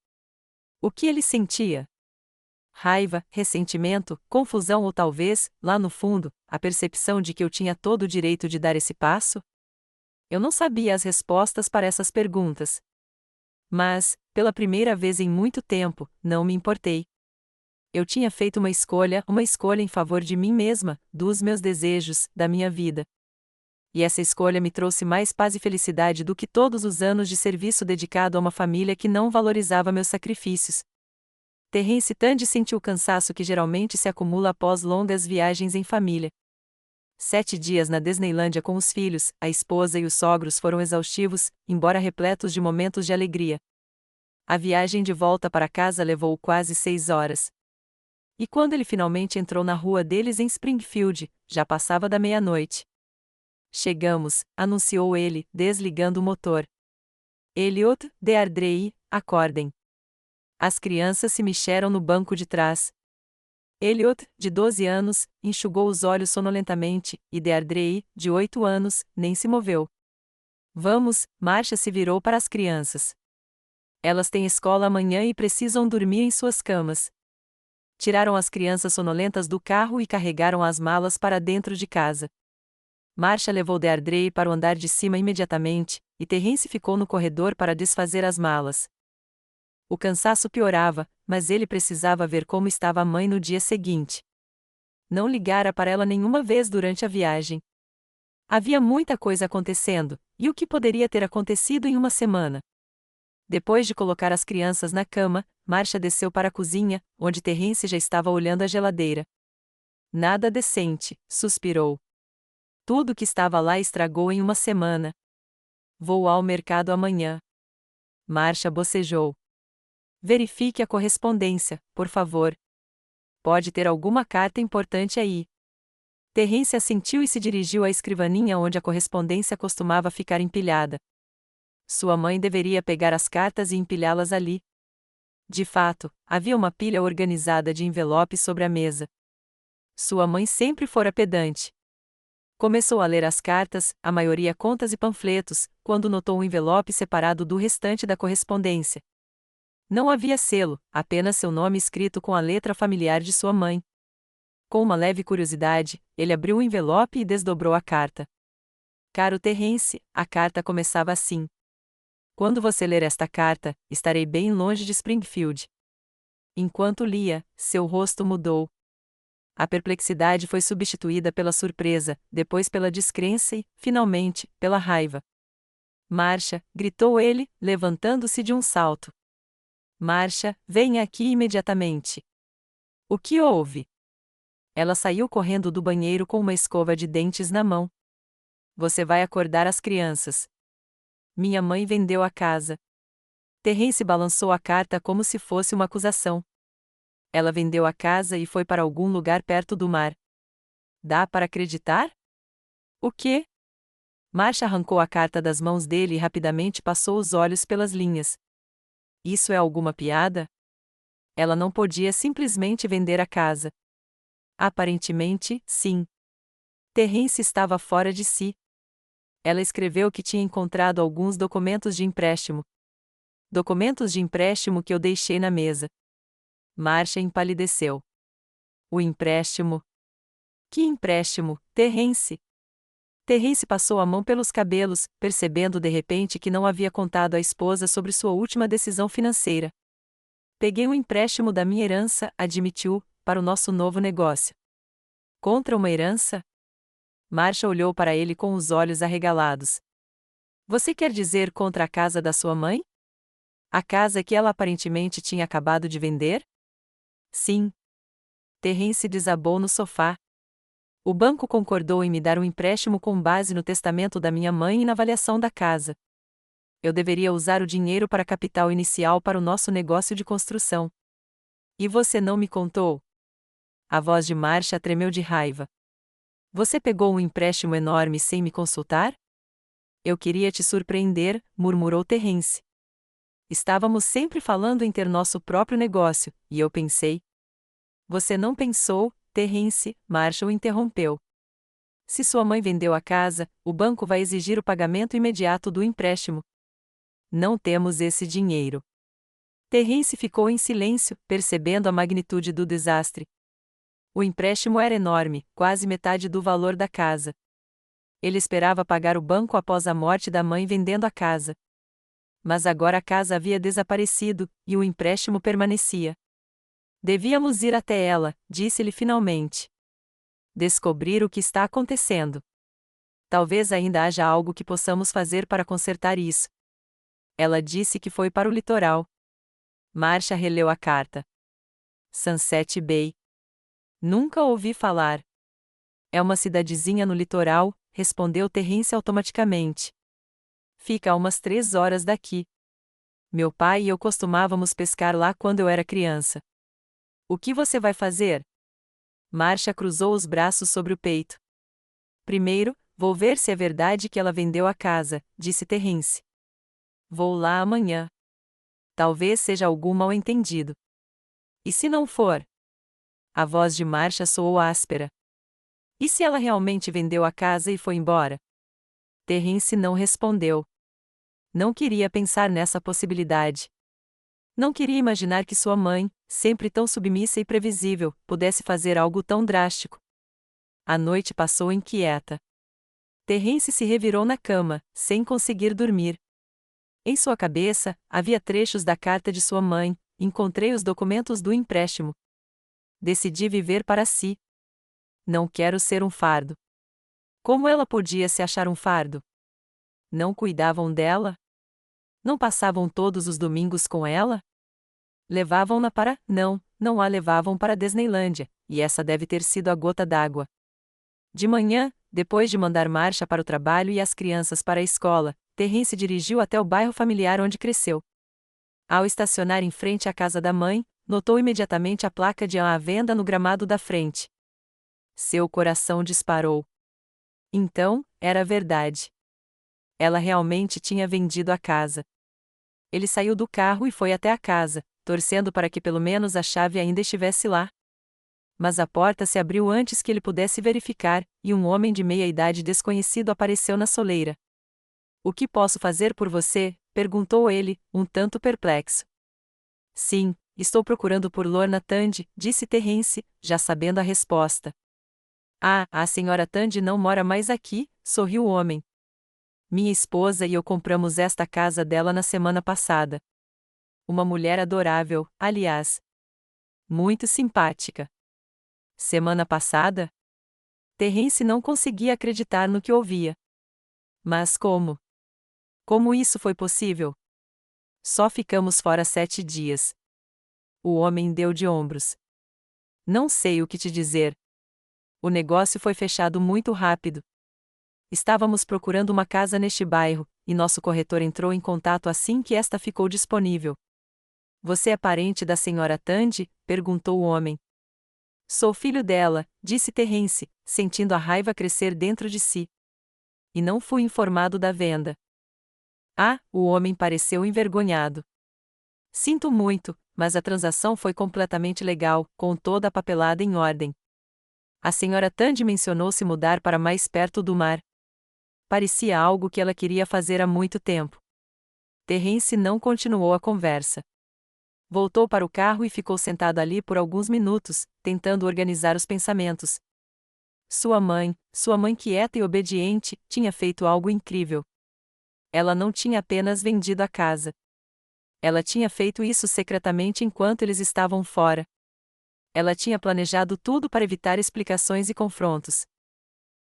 O que ele sentia? Raiva, ressentimento, confusão ou talvez, lá no fundo, a percepção de que eu tinha todo o direito de dar esse passo? Eu não sabia as respostas para essas perguntas. Mas, pela primeira vez em muito tempo, não me importei. Eu tinha feito uma escolha em favor de mim mesma, dos meus desejos, da minha vida. E essa escolha me trouxe mais paz e felicidade do que todos os anos de serviço dedicado a uma família que não valorizava meus sacrifícios. Terence Tandy sentiu o cansaço que geralmente se acumula após longas viagens em família. 7 dias na Disneylândia com os filhos, a esposa e os sogros foram exaustivos, embora repletos de momentos de alegria. A viagem de volta para casa levou quase 6 horas. E quando ele finalmente entrou na rua deles em Springfield, já passava da meia-noite. Chegamos, anunciou ele, desligando o motor. Elliot, Deardre, acordem. As crianças se mexeram no banco de trás. Elliot, de 12 anos, enxugou os olhos sonolentamente, e Deardre, de 8 anos, nem se moveu. Vamos, Marcia se virou para as crianças. Elas têm escola amanhã e precisam dormir em suas camas. Tiraram as crianças sonolentas do carro e carregaram as malas para dentro de casa. Marcia levou Deardre para o andar de cima imediatamente, e Terence ficou no corredor para desfazer as malas. O cansaço piorava, mas ele precisava ver como estava a mãe no dia seguinte. Não ligara para ela nenhuma vez durante a viagem. Havia muita coisa acontecendo, e o que poderia ter acontecido em uma semana? Depois de colocar as crianças na cama, Marcia desceu para a cozinha, onde Terence já estava olhando a geladeira. Nada decente, suspirou. Tudo que estava lá estragou em uma semana. Vou ao mercado amanhã. Marcia bocejou. Verifique a correspondência, por favor. Pode ter alguma carta importante aí. Terence assentiu e se dirigiu à escrivaninha onde a correspondência costumava ficar empilhada. Sua mãe deveria pegar as cartas e empilhá-las ali. De fato, havia uma pilha organizada de envelopes sobre a mesa. Sua mãe sempre fora pedante. Começou a ler as cartas, a maioria contas e panfletos, quando notou um envelope separado do restante da correspondência. Não havia selo, apenas seu nome escrito com a letra familiar de sua mãe. Com uma leve curiosidade, ele abriu o envelope e desdobrou a carta. Caro Terence, a carta começava assim. Quando você ler esta carta, estarei bem longe de Springfield. Enquanto lia, seu rosto mudou. A perplexidade foi substituída pela surpresa, depois pela descrença e, finalmente, pela raiva. Marcia, gritou ele, levantando-se de um salto. Marcia, venha aqui imediatamente. O que houve? Ela saiu correndo do banheiro com uma escova de dentes na mão. Você vai acordar as crianças. Minha mãe vendeu a casa. Terence balançou a carta como se fosse uma acusação. Ela vendeu a casa e foi para algum lugar perto do mar. Dá para acreditar? O quê? Marcia arrancou a carta das mãos dele e rapidamente passou os olhos pelas linhas. Isso é alguma piada? Ela não podia simplesmente vender a casa. Aparentemente, sim. Terence estava fora de si. Ela escreveu que tinha encontrado alguns documentos de empréstimo. Documentos de empréstimo que eu deixei na mesa. Marcia empalideceu. O empréstimo? Que empréstimo, Terence? Terence passou a mão pelos cabelos, percebendo de repente que não havia contado à esposa sobre sua última decisão financeira. Peguei um empréstimo da minha herança, admitiu, para o nosso novo negócio. Contra uma herança? Marcia olhou para ele com os olhos arregalados. Você quer dizer contra a casa da sua mãe? A casa que ela aparentemente tinha acabado de vender? Sim. Terence desabou no sofá. O banco concordou em me dar um empréstimo com base no testamento da minha mãe e na avaliação da casa. Eu deveria usar o dinheiro para capital inicial para o nosso negócio de construção. E você não me contou? A voz de Marcia tremeu de raiva. Você pegou um empréstimo enorme sem me consultar? Eu queria te surpreender, murmurou Terence. Estávamos sempre falando em ter nosso próprio negócio, e eu pensei. Você não pensou, Terence, Marcia o interrompeu. Se sua mãe vendeu a casa, o banco vai exigir o pagamento imediato do empréstimo. Não temos esse dinheiro. Terence ficou em silêncio, percebendo a magnitude do desastre. O empréstimo era enorme, quase metade do valor da casa. Ele esperava pagar o banco após a morte da mãe vendendo a casa. Mas agora a casa havia desaparecido, e o empréstimo permanecia. Devíamos ir até ela, disse-lhe finalmente. Descobrir o que está acontecendo. Talvez ainda haja algo que possamos fazer para consertar isso. Ela disse que foi para o litoral. Marcia releu a carta. Sunset Bay. Nunca ouvi falar. É uma cidadezinha no litoral, respondeu Terence automaticamente. Fica a umas 3 horas daqui. Meu pai e eu costumávamos pescar lá quando eu era criança. O que você vai fazer? Marcia cruzou os braços sobre o peito. Primeiro, vou ver se é verdade que ela vendeu a casa, disse Terence. Vou lá amanhã. Talvez seja algum mal-entendido. E se não for? A voz de Marcia soou áspera. E se ela realmente vendeu a casa e foi embora? Terence não respondeu. Não queria pensar nessa possibilidade. Não queria imaginar que sua mãe, sempre tão submissa e previsível, pudesse fazer algo tão drástico. A noite passou inquieta. Terence se revirou na cama, sem conseguir dormir. Em sua cabeça, havia trechos da carta de sua mãe, encontrei os documentos do empréstimo. Decidi viver para si. Não quero ser um fardo. Como ela podia se achar um fardo? Não cuidavam dela? Não passavam todos os domingos com ela? Levavam-na para... Não a levavam para Disneylândia, e essa deve ter sido a gota d'água. De manhã, depois de mandar Marcia para o trabalho e as crianças para a escola, Terence dirigiu até o bairro familiar onde cresceu. Ao estacionar em frente à casa da mãe, notou imediatamente a placa de à venda no gramado da frente. Seu coração disparou. Então, era verdade. Ela realmente tinha vendido a casa. Ele saiu do carro e foi até a casa, torcendo para que pelo menos a chave ainda estivesse lá. Mas a porta se abriu antes que ele pudesse verificar, e um homem de meia idade desconhecido apareceu na soleira. O que posso fazer por você? Perguntou ele, um tanto perplexo. Sim, estou procurando por Lorna Tandy, disse Terence, já sabendo a resposta. Ah, a senhora Tandy não mora mais aqui, sorriu o homem. Minha esposa e eu compramos esta casa dela na semana passada. Uma mulher adorável, aliás. Muito simpática. Semana passada? Terence não conseguia acreditar no que ouvia. Mas como? Como isso foi possível? Só ficamos fora 7 dias. O homem deu de ombros. Não sei o que te dizer. O negócio foi fechado muito rápido. Estávamos procurando uma casa neste bairro, e nosso corretor entrou em contato assim que esta ficou disponível. Você é parente da senhora Tandy? Perguntou o homem. Sou filho dela, disse Terence, sentindo a raiva crescer dentro de si. E não fui informado da venda. Ah, o homem pareceu envergonhado. Sinto muito, mas a transação foi completamente legal, com toda a papelada em ordem. A senhora Tandy mencionou se mudar para mais perto do mar. Parecia algo que ela queria fazer há muito tempo. Terence não continuou a conversa. Voltou para o carro e ficou sentado ali por alguns minutos, tentando organizar os pensamentos. Sua mãe quieta e obediente, tinha feito algo incrível. Ela não tinha apenas vendido a casa. Ela tinha feito isso secretamente enquanto eles estavam fora. Ela tinha planejado tudo para evitar explicações e confrontos.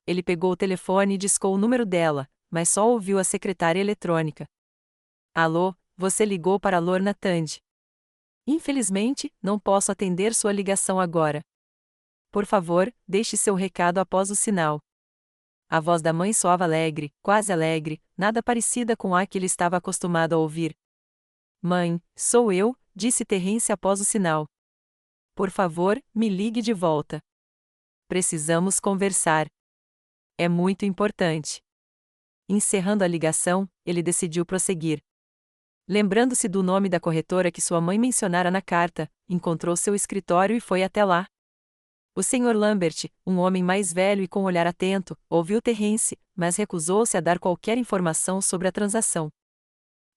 Ele pegou o telefone e discou o número dela, mas só ouviu a secretária eletrônica. Alô, você ligou para Lorna Tandy. Infelizmente, não posso atender sua ligação agora. Por favor, deixe seu recado após o sinal. A voz da mãe soava alegre, quase alegre, nada parecida com a que ele estava acostumado a ouvir. Mãe, sou eu, disse Terence após o sinal. Por favor, me ligue de volta. Precisamos conversar. É muito importante. Encerrando a ligação, ele decidiu prosseguir. Lembrando-se do nome da corretora que sua mãe mencionara na carta, encontrou seu escritório e foi até lá. O Sr. Lambert, um homem mais velho e com olhar atento, ouviu Terence, mas recusou-se a dar qualquer informação sobre a transação.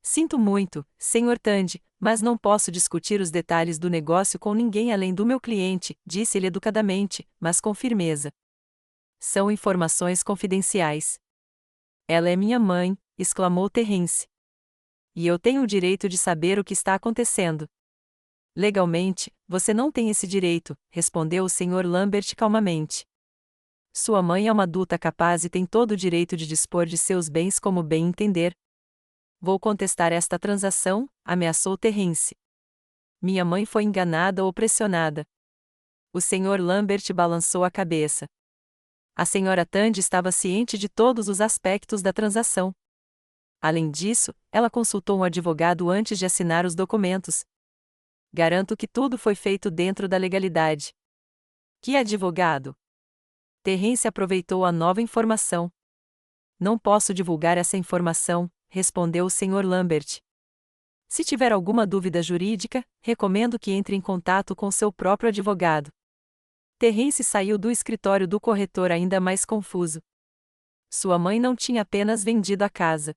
Sinto muito, Sr. Tandy, mas não posso discutir os detalhes do negócio com ninguém além do meu cliente, disse ele educadamente, mas com firmeza. São informações confidenciais. Ela é minha mãe, exclamou Terence. E eu tenho o direito de saber o que está acontecendo. Legalmente, você não tem esse direito, respondeu o Sr. Lambert calmamente. Sua mãe é uma adulta capaz e tem todo o direito de dispor de seus bens como bem entender. Vou contestar esta transação, ameaçou Terence. Minha mãe foi enganada ou pressionada. O Sr. Lambert balançou a cabeça. A Sra. Tandy estava ciente de todos os aspectos da transação. Além disso, ela consultou um advogado antes de assinar os documentos. Garanto que tudo foi feito dentro da legalidade. Que advogado? Terence aproveitou a nova informação. Não posso divulgar essa informação, respondeu o Sr. Lambert. Se tiver alguma dúvida jurídica, recomendo que entre em contato com seu próprio advogado. Terence saiu do escritório do corretor ainda mais confuso. Sua mãe não tinha apenas vendido a casa.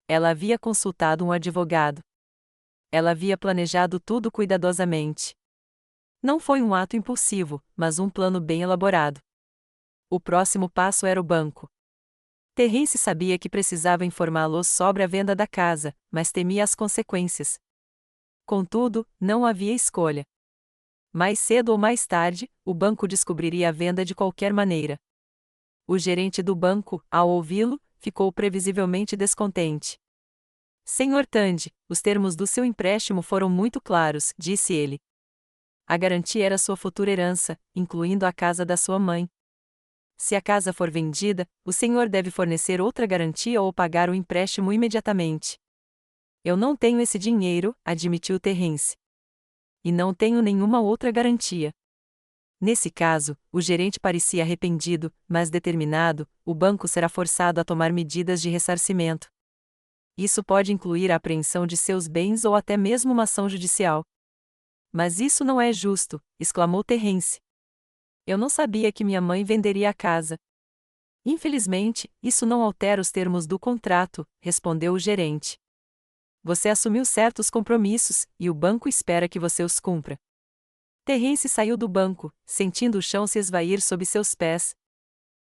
Ela havia consultado um advogado. Ela havia planejado tudo cuidadosamente. Não foi um ato impulsivo, mas um plano bem elaborado. O próximo passo era o banco. Terence sabia que precisava informá-los sobre a venda da casa, mas temia as consequências. Contudo, não havia escolha. Mais cedo ou mais tarde, o banco descobriria a venda de qualquer maneira. O gerente do banco, ao ouvi-lo, ficou previsivelmente descontente. Sr. Tandy, os termos do seu empréstimo foram muito claros, disse ele. A garantia era sua futura herança, incluindo a casa da sua mãe. Se a casa for vendida, o senhor deve fornecer outra garantia ou pagar o empréstimo imediatamente. Eu não tenho esse dinheiro, admitiu Terence. E não tenho nenhuma outra garantia. Nesse caso, o gerente parecia arrependido, mas determinado, o banco será forçado a tomar medidas de ressarcimento. Isso pode incluir a apreensão de seus bens ou até mesmo uma ação judicial. Mas isso não é justo, exclamou Terence. Eu não sabia que minha mãe venderia a casa. Infelizmente, isso não altera os termos do contrato, respondeu o gerente. Você assumiu certos compromissos, e o banco espera que você os cumpra. Terence saiu do banco, sentindo o chão se esvair sob seus pés.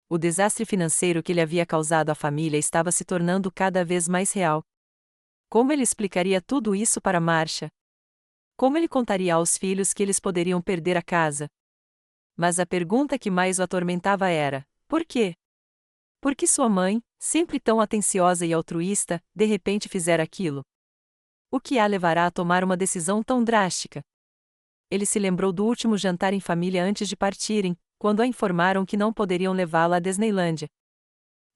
O desastre financeiro que lhe havia causado à família estava se tornando cada vez mais real. Como ele explicaria tudo isso para Marcia? Como ele contaria aos filhos que eles poderiam perder a casa? Mas a pergunta que mais o atormentava era: por quê? Por que sua mãe, sempre tão atenciosa e altruísta, de repente fizera aquilo? O que a levará a tomar uma decisão tão drástica? Ele se lembrou do último jantar em família antes de partirem, quando a informaram que não poderiam levá-la à Disneylândia.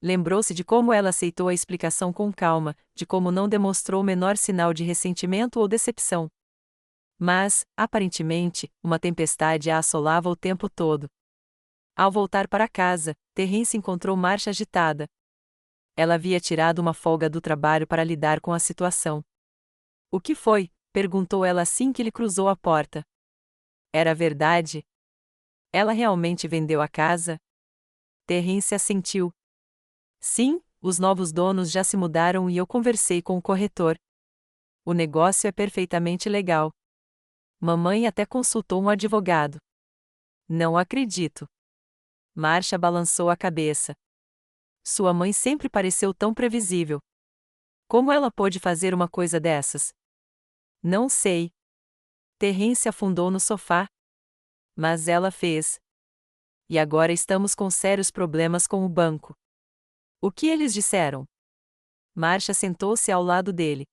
Lembrou-se de como ela aceitou a explicação com calma, de como não demonstrou o menor sinal de ressentimento ou decepção. Mas, aparentemente, uma tempestade a assolava o tempo todo. Ao voltar para casa, Terence encontrou Marcia agitada. Ela havia tirado uma folga do trabalho para lidar com a situação. O que foi? Perguntou ela assim que lhe cruzou a porta. Era verdade? Ela realmente vendeu a casa? Terence assentiu. Sim, os novos donos já se mudaram e eu conversei com o corretor. O negócio é perfeitamente legal. Mamãe até consultou um advogado. Não acredito. Marcia balançou a cabeça. Sua mãe sempre pareceu tão previsível. Como ela pôde fazer uma coisa dessas? Não sei. Terence afundou no sofá. Mas ela fez. E agora estamos com sérios problemas com o banco. O que eles disseram? Marcia sentou-se ao lado dele.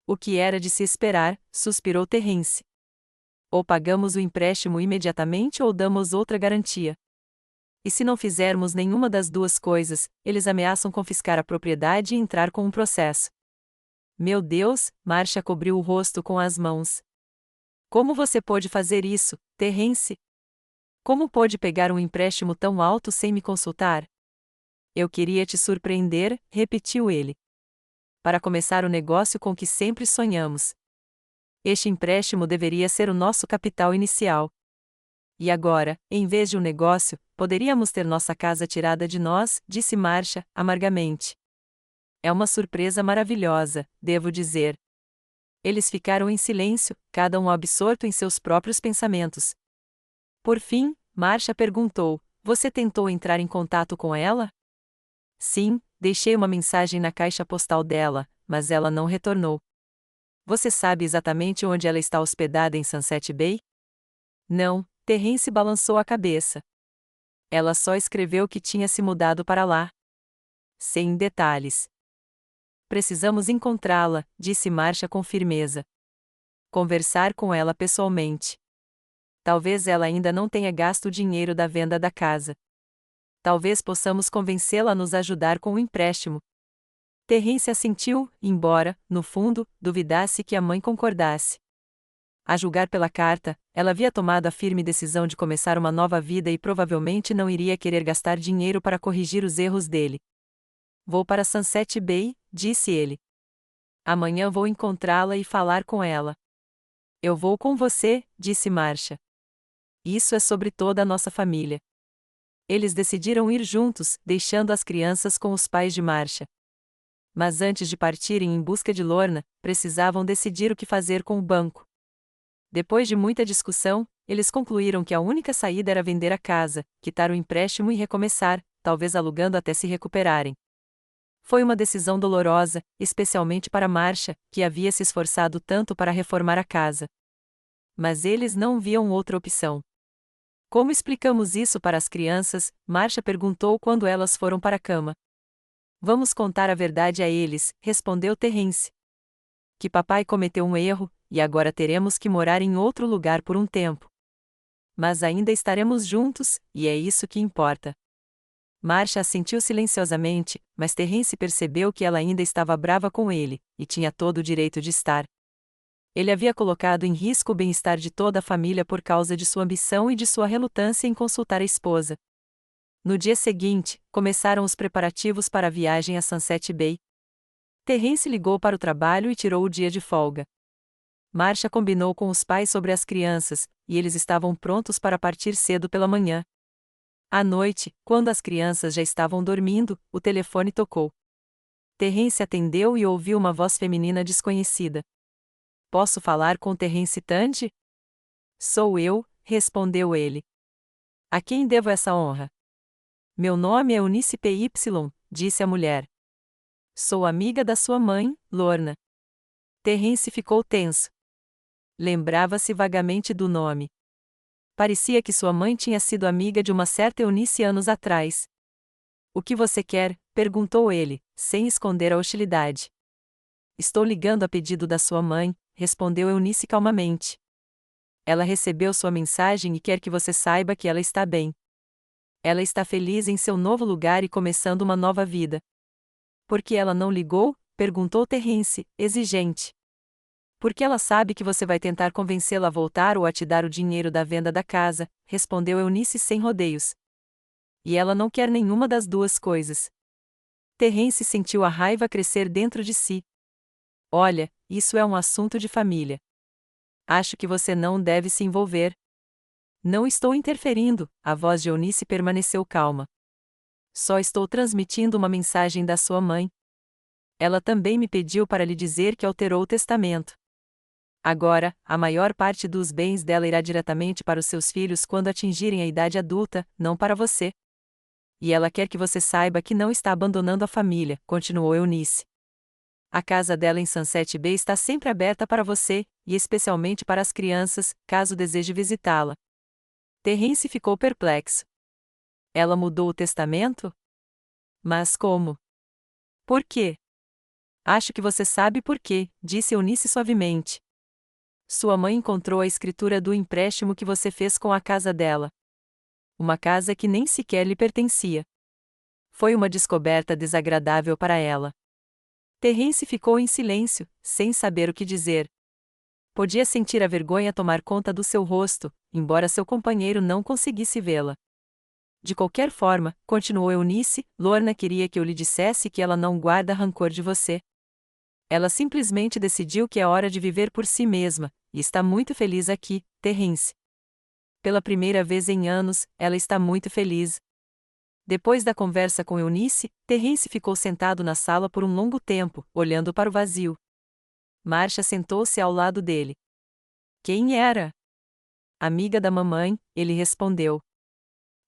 O que era de se esperar, suspirou Terence. Ou pagamos o empréstimo imediatamente ou damos outra garantia. E se não fizermos nenhuma das duas coisas, eles ameaçam confiscar a propriedade e entrar com um processo. Meu Deus, Marcia cobriu o rosto com as mãos. Como você pôde fazer isso, Terence? Como pôde pegar um empréstimo tão alto sem me consultar? Eu queria te surpreender, repetiu ele. Para começar o negócio com que sempre sonhamos. Este empréstimo deveria ser o nosso capital inicial. E agora, em vez de um negócio, poderíamos ter nossa casa tirada de nós, disse Marcia, amargamente. É uma surpresa maravilhosa, devo dizer. Eles ficaram em silêncio, cada um absorto em seus próprios pensamentos. Por fim, Marcia perguntou: você tentou entrar em contato com ela? Sim, deixei uma mensagem na caixa postal dela, mas ela não retornou. Você sabe exatamente onde ela está hospedada em Sunset Bay? Não, Terence balançou a cabeça. Ela só escreveu que tinha se mudado para lá. Sem detalhes. Precisamos encontrá-la, disse Marcia com firmeza. Conversar com ela pessoalmente. Talvez ela ainda não tenha gasto o dinheiro da venda da casa. Talvez possamos convencê-la a nos ajudar com o empréstimo. Terence assentiu, embora, no fundo, duvidasse que a mãe concordasse. A julgar pela carta, ela havia tomado a firme decisão de começar uma nova vida e provavelmente não iria querer gastar dinheiro para corrigir os erros dele. Vou para Sunset Bay, disse ele. Amanhã vou encontrá-la e falar com ela. Eu vou com você, disse Marcia. Isso é sobre toda a nossa família. Eles decidiram ir juntos, deixando as crianças com os pais de Marcia. Mas antes de partirem em busca de Lorna, precisavam decidir o que fazer com o banco. Depois de muita discussão, eles concluíram que a única saída era vender a casa, quitar o empréstimo e recomeçar, talvez alugando até se recuperarem. Foi uma decisão dolorosa, especialmente para Marcia, que havia se esforçado tanto para reformar a casa. Mas eles não viam outra opção. Como explicamos isso para as crianças? Marcia perguntou quando elas foram para a cama. Vamos contar a verdade a eles, respondeu Terence. Que papai cometeu um erro, e agora teremos que morar em outro lugar por um tempo. Mas ainda estaremos juntos, e é isso que importa. Marcia assentiu silenciosamente, mas Terence percebeu que ela ainda estava brava com ele, e tinha todo o direito de estar. Ele havia colocado em risco o bem-estar de toda a família por causa de sua ambição e de sua relutância em consultar a esposa. No dia seguinte, começaram os preparativos para a viagem a Sunset Bay. Terence ligou para o trabalho e tirou o dia de folga. Marcia combinou com os pais sobre as crianças, e eles estavam prontos para partir cedo pela manhã. À noite, quando as crianças já estavam dormindo, o telefone tocou. Terence atendeu e ouviu uma voz feminina desconhecida. Posso falar com Terence Tandy? Sou eu, respondeu ele. A quem devo essa honra? Meu nome é Eunice Py, disse a mulher. Sou amiga da sua mãe, Lorna. Terence ficou tenso. Lembrava-se vagamente do nome. Parecia que sua mãe tinha sido amiga de uma certa Eunice anos atrás. O que você quer? Perguntou ele, sem esconder a hostilidade. Estou ligando a pedido da sua mãe, respondeu Eunice calmamente. Ela recebeu sua mensagem e quer que você saiba que ela está bem. Ela está feliz em seu novo lugar e começando uma nova vida. Por que ela não ligou? Perguntou Terence, exigente. Porque ela sabe que você vai tentar convencê-la a voltar ou a te dar o dinheiro da venda da casa, respondeu Eunice sem rodeios. E ela não quer nenhuma das duas coisas. Terence sentiu a raiva crescer dentro de si. Olha, isso é um assunto de família. Acho que você não deve se envolver. Não estou interferindo, a voz de Eunice permaneceu calma. Só estou transmitindo uma mensagem da sua mãe. Ela também me pediu para lhe dizer que alterou o testamento. Agora, a maior parte dos bens dela irá diretamente para os seus filhos quando atingirem a idade adulta, não para você. E ela quer que você saiba que não está abandonando a família, continuou Eunice. A casa dela em Sunset Bay está sempre aberta para você, e especialmente para as crianças, caso deseje visitá-la. Terence ficou perplexo. Ela mudou o testamento? Mas como? Por quê? Acho que você sabe por quê, disse Eunice suavemente. Sua mãe encontrou a escritura do empréstimo que você fez com a casa dela. Uma casa que nem sequer lhe pertencia. Foi uma descoberta desagradável para ela. Terence ficou em silêncio, sem saber o que dizer. Podia sentir a vergonha tomar conta do seu rosto, embora seu companheiro não conseguisse vê-la. De qualquer forma, continuou Eunice, Lorna queria que eu lhe dissesse que ela não guarda rancor de você. Ela simplesmente decidiu que é hora de viver por si mesma, e está muito feliz aqui, Terence. Pela primeira vez em anos, ela está muito feliz. Depois da conversa com Eunice, Terence ficou sentado na sala por um longo tempo, olhando para o vazio. Marcia sentou-se ao lado dele. Quem era? Amiga da mamãe, ele respondeu.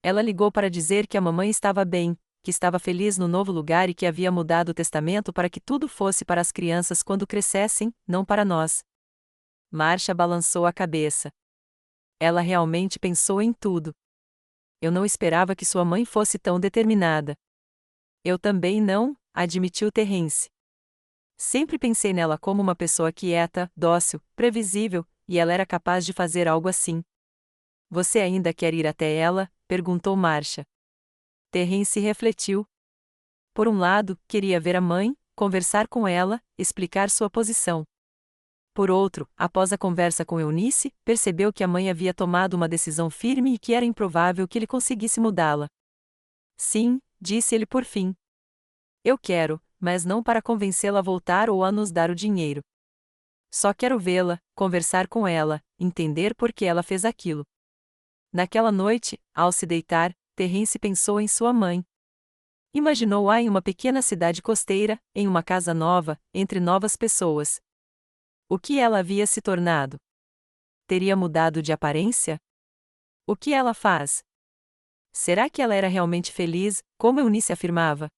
Ela ligou para dizer que a mamãe estava bem, que estava feliz no novo lugar e que havia mudado o testamento para que tudo fosse para as crianças quando crescessem, não para nós. Marcia balançou a cabeça. Ela realmente pensou em tudo. eu não esperava que sua mãe fosse tão determinada. Eu também não, admitiu Terence. Sempre pensei nela como uma pessoa quieta, dócil, previsível, e ela era capaz de fazer algo assim. Você ainda quer ir até ela? Perguntou Marcia. Terence refletiu. Por um lado, queria ver a mãe, conversar com ela, explicar sua posição. Por outro, após a conversa com Eunice, percebeu que a mãe havia tomado uma decisão firme e que era improvável que ele conseguisse mudá-la. Sim, disse ele por fim. Eu quero, mas não para convencê-la a voltar ou a nos dar o dinheiro. Só quero vê-la, conversar com ela, entender por que ela fez aquilo. Naquela noite, ao se deitar, Terence pensou em sua mãe. Imaginou-a em uma pequena cidade costeira, em uma casa nova, entre novas pessoas. O que ela havia se tornado? Teria mudado de aparência? O que ela faz? Será que ela era realmente feliz, como Eunice afirmava?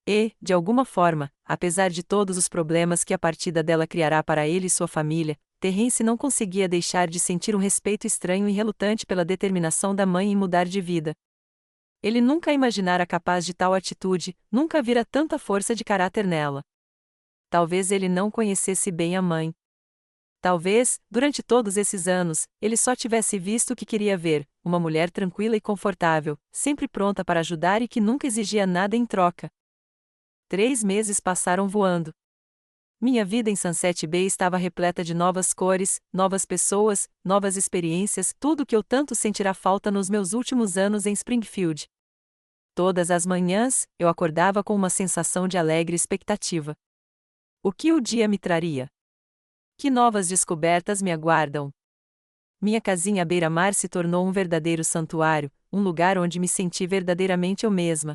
E, de alguma forma, apesar de todos os problemas que a partida dela criará para ele e sua família, Terence não conseguia deixar de sentir um respeito estranho e relutante pela determinação da mãe em mudar de vida. Ele nunca imaginara capaz de tal atitude, nunca vira tanta força de caráter nela. Talvez ele não conhecesse bem a mãe. Talvez, durante todos esses anos, ele só tivesse visto o que queria ver, uma mulher tranquila e confortável, sempre pronta para ajudar e que nunca exigia nada em troca. 3 meses passaram voando. Minha vida em Sunset Bay estava repleta de novas cores, novas pessoas, novas experiências, tudo que eu tanto sentirá falta nos meus últimos anos em Springfield. Todas as manhãs, eu acordava com uma sensação de alegre expectativa. O que o dia me traria? Que novas descobertas me aguardam? Minha casinha à beira-mar se tornou um verdadeiro santuário, um lugar onde me senti verdadeiramente eu mesma.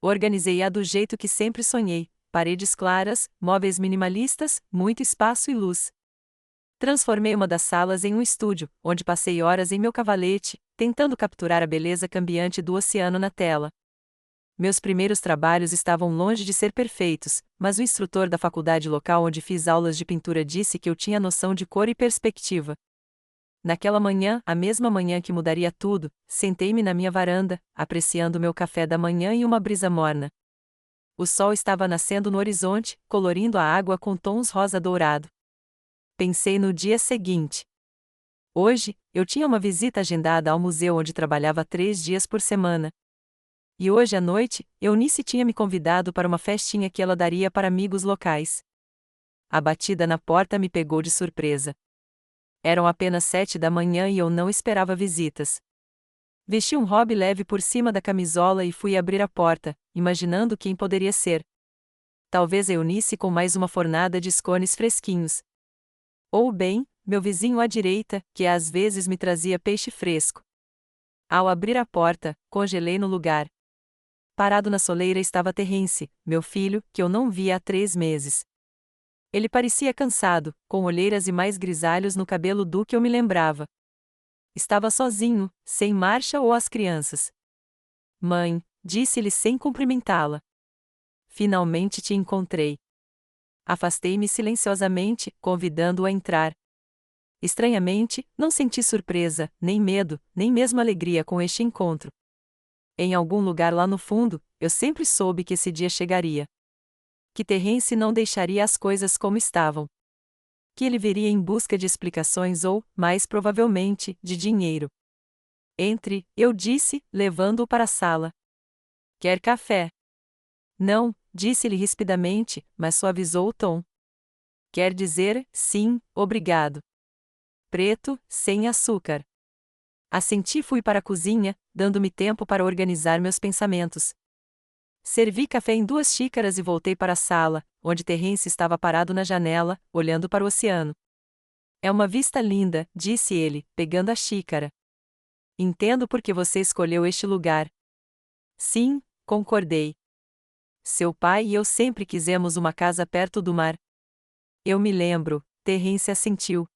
Organizei-a do jeito que sempre sonhei: paredes claras, móveis minimalistas, muito espaço e luz. Transformei uma das salas em um estúdio, onde passei horas em meu cavalete, tentando capturar a beleza cambiante do oceano na tela. Meus primeiros trabalhos estavam longe de ser perfeitos, mas o instrutor da faculdade local onde fiz aulas de pintura disse que eu tinha noção de cor e perspectiva. Naquela manhã, a mesma manhã que mudaria tudo, sentei-me na minha varanda, apreciando meu café da manhã e uma brisa morna. O sol estava nascendo no horizonte, colorindo a água com tons rosa dourado. Pensei no dia seguinte. Hoje, eu tinha uma visita agendada ao museu onde trabalhava 3 dias por semana. E hoje à noite, Eunice tinha me convidado para uma festinha que ela daria para amigos locais. A batida na porta me pegou de surpresa. Eram apenas 7 da manhã e eu não esperava visitas. Vesti um hobby leve por cima da camisola e fui abrir a porta, imaginando quem poderia ser. Talvez Eunice com mais uma fornada de scones fresquinhos. Ou bem, meu vizinho à direita, que às vezes me trazia peixe fresco. Ao abrir a porta, congelei no lugar. Parado na soleira estava Terence, meu filho, que eu não via há 3 meses. Ele parecia cansado, com olheiras e mais grisalhos no cabelo do que eu me lembrava. Estava sozinho, sem Marcia ou as crianças. Mãe, disse-lhe sem cumprimentá-la. Finalmente te encontrei. Afastei-me silenciosamente, convidando-o a entrar. Estranhamente, não senti surpresa, nem medo, nem mesmo alegria com este encontro. Em algum lugar lá no fundo, eu sempre soube que esse dia chegaria. Que Terence não deixaria as coisas como estavam. Que ele viria em busca de explicações ou, mais provavelmente, de dinheiro. Entre, eu disse, levando-o para a sala. Quer café? Não, disse-lhe rispidamente, mas suavizou o tom. Quer dizer, sim, obrigado. Preto, sem açúcar. Assenti e fui para a cozinha, dando-me tempo para organizar meus pensamentos. Servi café em 2 xícaras e voltei para a sala, onde Terence estava parado na janela, olhando para o oceano. É uma vista linda, disse ele, pegando a xícara. Entendo por que você escolheu este lugar. Sim, concordei. Seu pai e eu sempre quisemos uma casa perto do mar. Eu me lembro, Terence assentiu.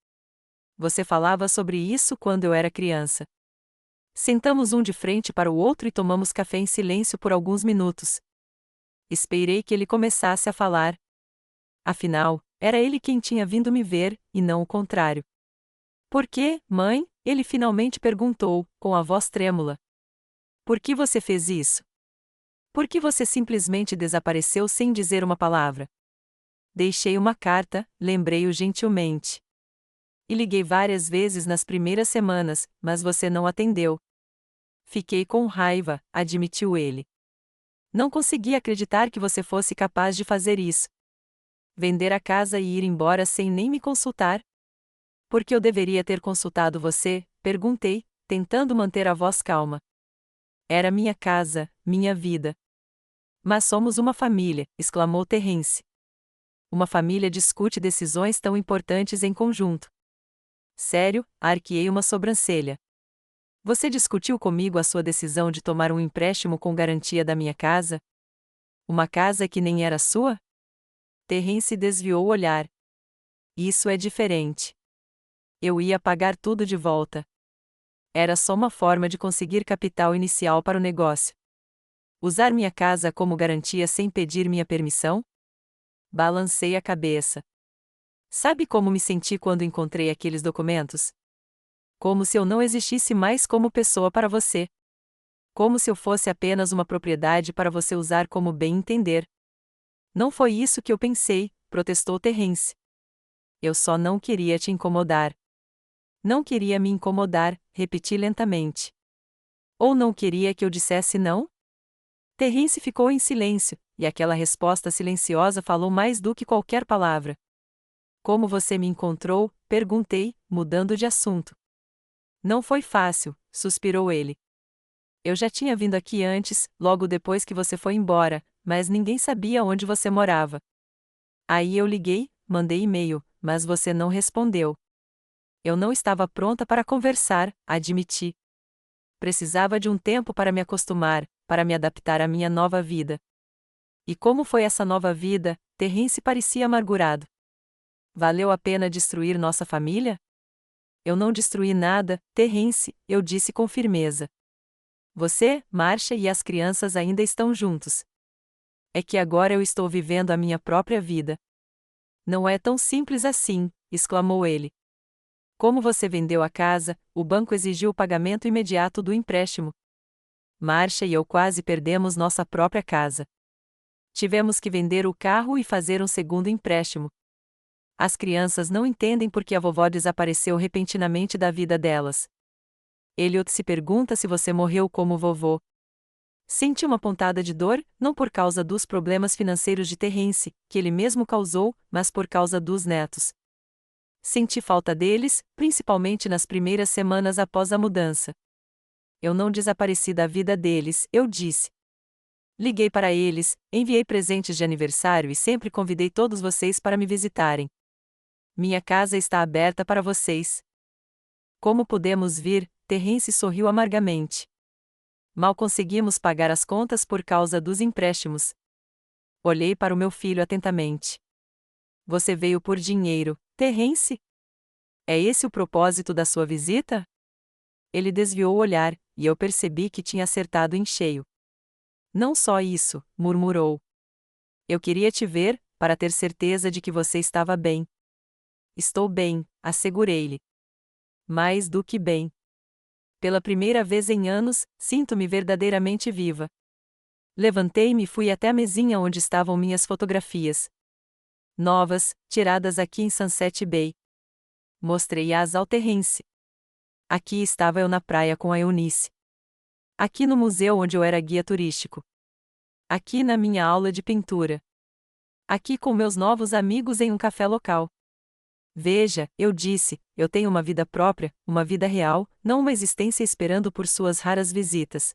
Você falava sobre isso quando eu era criança. Sentamos um de frente para o outro e tomamos café em silêncio por alguns minutos. Esperei que ele começasse a falar. Afinal, era ele quem tinha vindo me ver, e não o contrário. Por quê, mãe? Ele finalmente perguntou, com a voz trêmula. Por que você fez isso? Por que você simplesmente desapareceu sem dizer uma palavra? Deixei uma carta, lembrei-o gentilmente. E liguei várias vezes nas primeiras semanas, mas você não atendeu. Fiquei com raiva, admitiu ele. Não consegui acreditar que você fosse capaz de fazer isso. Vender a casa e ir embora sem nem me consultar? Por que eu deveria ter consultado você? Perguntei, tentando manter a voz calma. Era minha casa, minha vida. Mas somos uma família, exclamou Terence. Uma família discute decisões tão importantes em conjunto. Sério? Arqueei uma sobrancelha. Você discutiu comigo a sua decisão de tomar um empréstimo com garantia da minha casa? Uma casa que nem era sua? Terence desviou o olhar. Isso é diferente. Eu ia pagar tudo de volta. Era só uma forma de conseguir capital inicial para o negócio. Usar minha casa como garantia sem pedir minha permissão? Balancei a cabeça. Sabe como me senti quando encontrei aqueles documentos? Como se eu não existisse mais como pessoa para você. Como se eu fosse apenas uma propriedade para você usar como bem entender. Não foi isso que eu pensei, protestou Terence. Eu só não queria te incomodar. Não queria me incomodar, repeti lentamente. Ou não queria que eu dissesse não? Terence ficou em silêncio, e aquela resposta silenciosa falou mais do que qualquer palavra. Como você me encontrou? Perguntei, mudando de assunto. Não foi fácil, suspirou ele. Eu já tinha vindo aqui antes, logo depois que você foi embora, mas ninguém sabia onde você morava. Aí eu liguei, mandei e-mail, mas você não respondeu. Eu não estava pronta para conversar, admiti. Precisava de um tempo para me acostumar, para me adaptar à minha nova vida. E como foi essa nova vida? Terence parecia amargurado. Valeu a pena destruir nossa família? Eu não destruí nada, Terence, eu disse com firmeza. Você, Marcia e as crianças ainda estão juntos. É que agora eu estou vivendo a minha própria vida. Não é tão simples assim, exclamou ele. Como você vendeu a casa, o banco exigiu o pagamento imediato do empréstimo. Marcia e eu quase perdemos nossa própria casa. Tivemos que vender o carro e fazer um segundo empréstimo. As crianças não entendem por que a vovó desapareceu repentinamente da vida delas. Elliot se pergunta se você morreu como vovô. Senti uma pontada de dor, não por causa dos problemas financeiros de Terence, que ele mesmo causou, mas por causa dos netos. Senti falta deles, principalmente nas primeiras semanas após a mudança. Eu não desapareci da vida deles, eu disse. Liguei para eles, enviei presentes de aniversário e sempre convidei todos vocês para me visitarem. Minha casa está aberta para vocês. Como podemos vir? Terence sorriu amargamente. Mal conseguimos pagar as contas por causa dos empréstimos. Olhei para o meu filho atentamente. Você veio por dinheiro, Terence? É esse o propósito da sua visita? Ele desviou o olhar, e eu percebi que tinha acertado em cheio. Não só isso, murmurou. Eu queria te ver, para ter certeza de que você estava bem. Estou bem, assegurei-lhe. Mais do que bem. Pela primeira vez em anos, sinto-me verdadeiramente viva. Levantei-me e fui até a mesinha onde estavam minhas fotografias. Novas, tiradas aqui em Sunset Bay. Mostrei-as ao Terence. Aqui estava eu na praia com a Eunice. Aqui no museu onde eu era guia turístico. Aqui na minha aula de pintura. Aqui com meus novos amigos em um café local. Veja, eu disse, eu tenho uma vida própria, uma vida real, não uma existência esperando por suas raras visitas.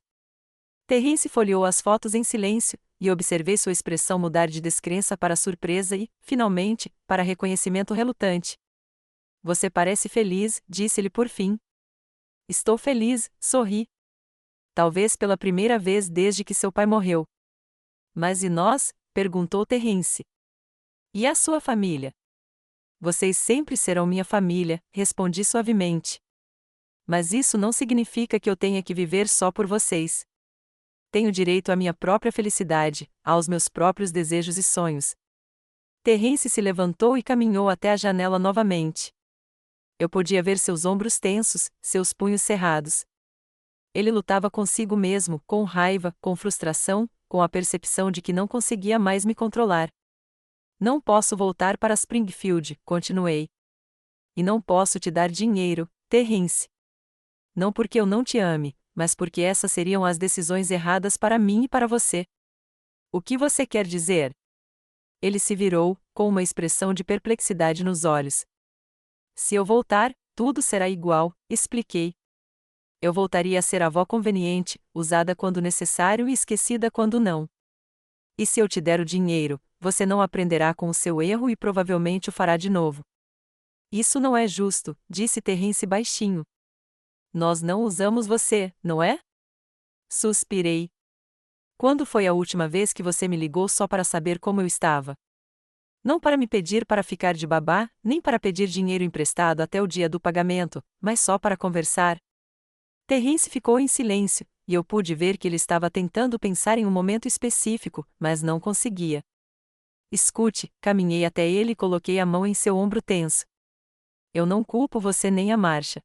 Terence folheou as fotos em silêncio, e observei sua expressão mudar de descrença para surpresa e, finalmente, para reconhecimento relutante. Você parece feliz, disse-lhe por fim. Estou feliz, sorri. Talvez pela primeira vez desde que seu pai morreu. Mas e nós? Perguntou Terence. E a sua família? Vocês sempre serão minha família, respondi suavemente. Mas isso não significa que eu tenha que viver só por vocês. Tenho direito à minha própria felicidade, aos meus próprios desejos e sonhos. Terence se levantou e caminhou até a janela novamente. Eu podia ver seus ombros tensos, seus punhos cerrados. Ele lutava consigo mesmo, com raiva, com frustração, com a percepção de que não conseguia mais me controlar. Não posso voltar para Springfield, continuei. E não posso te dar dinheiro, Terence. Não porque eu não te ame, mas porque essas seriam as decisões erradas para mim e para você. O que você quer dizer? Ele se virou, com uma expressão de perplexidade nos olhos. Se eu voltar, tudo será igual, expliquei. Eu voltaria a ser a avó conveniente, usada quando necessário e esquecida quando não. E se eu te der o dinheiro, você não aprenderá com o seu erro e provavelmente o fará de novo. Isso não é justo, disse Terence baixinho. Nós não usamos você, não é? Suspirei. Quando foi a última vez que você me ligou só para saber como eu estava? Não para me pedir para ficar de babá, nem para pedir dinheiro emprestado até o dia do pagamento, mas só para conversar. Terence ficou em silêncio, e eu pude ver que ele estava tentando pensar em um momento específico, mas não conseguia. Escute, caminhei até ele e coloquei a mão em seu ombro tenso. Eu não culpo você nem a Marcia.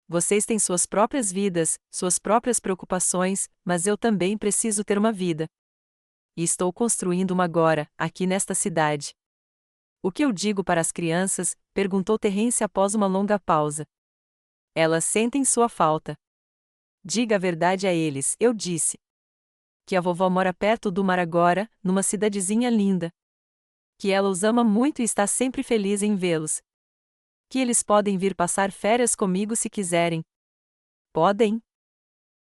Vocês têm suas próprias vidas, suas próprias preocupações, mas eu também preciso ter uma vida. E estou construindo uma agora, aqui nesta cidade. O que eu digo para as crianças? Perguntou Terence após uma longa pausa. Elas sentem sua falta. Diga a verdade a eles, eu disse. Que a vovó mora perto do mar agora, numa cidadezinha linda. Que ela os ama muito e está sempre feliz em vê-los. Que eles podem vir passar férias comigo se quiserem. Podem?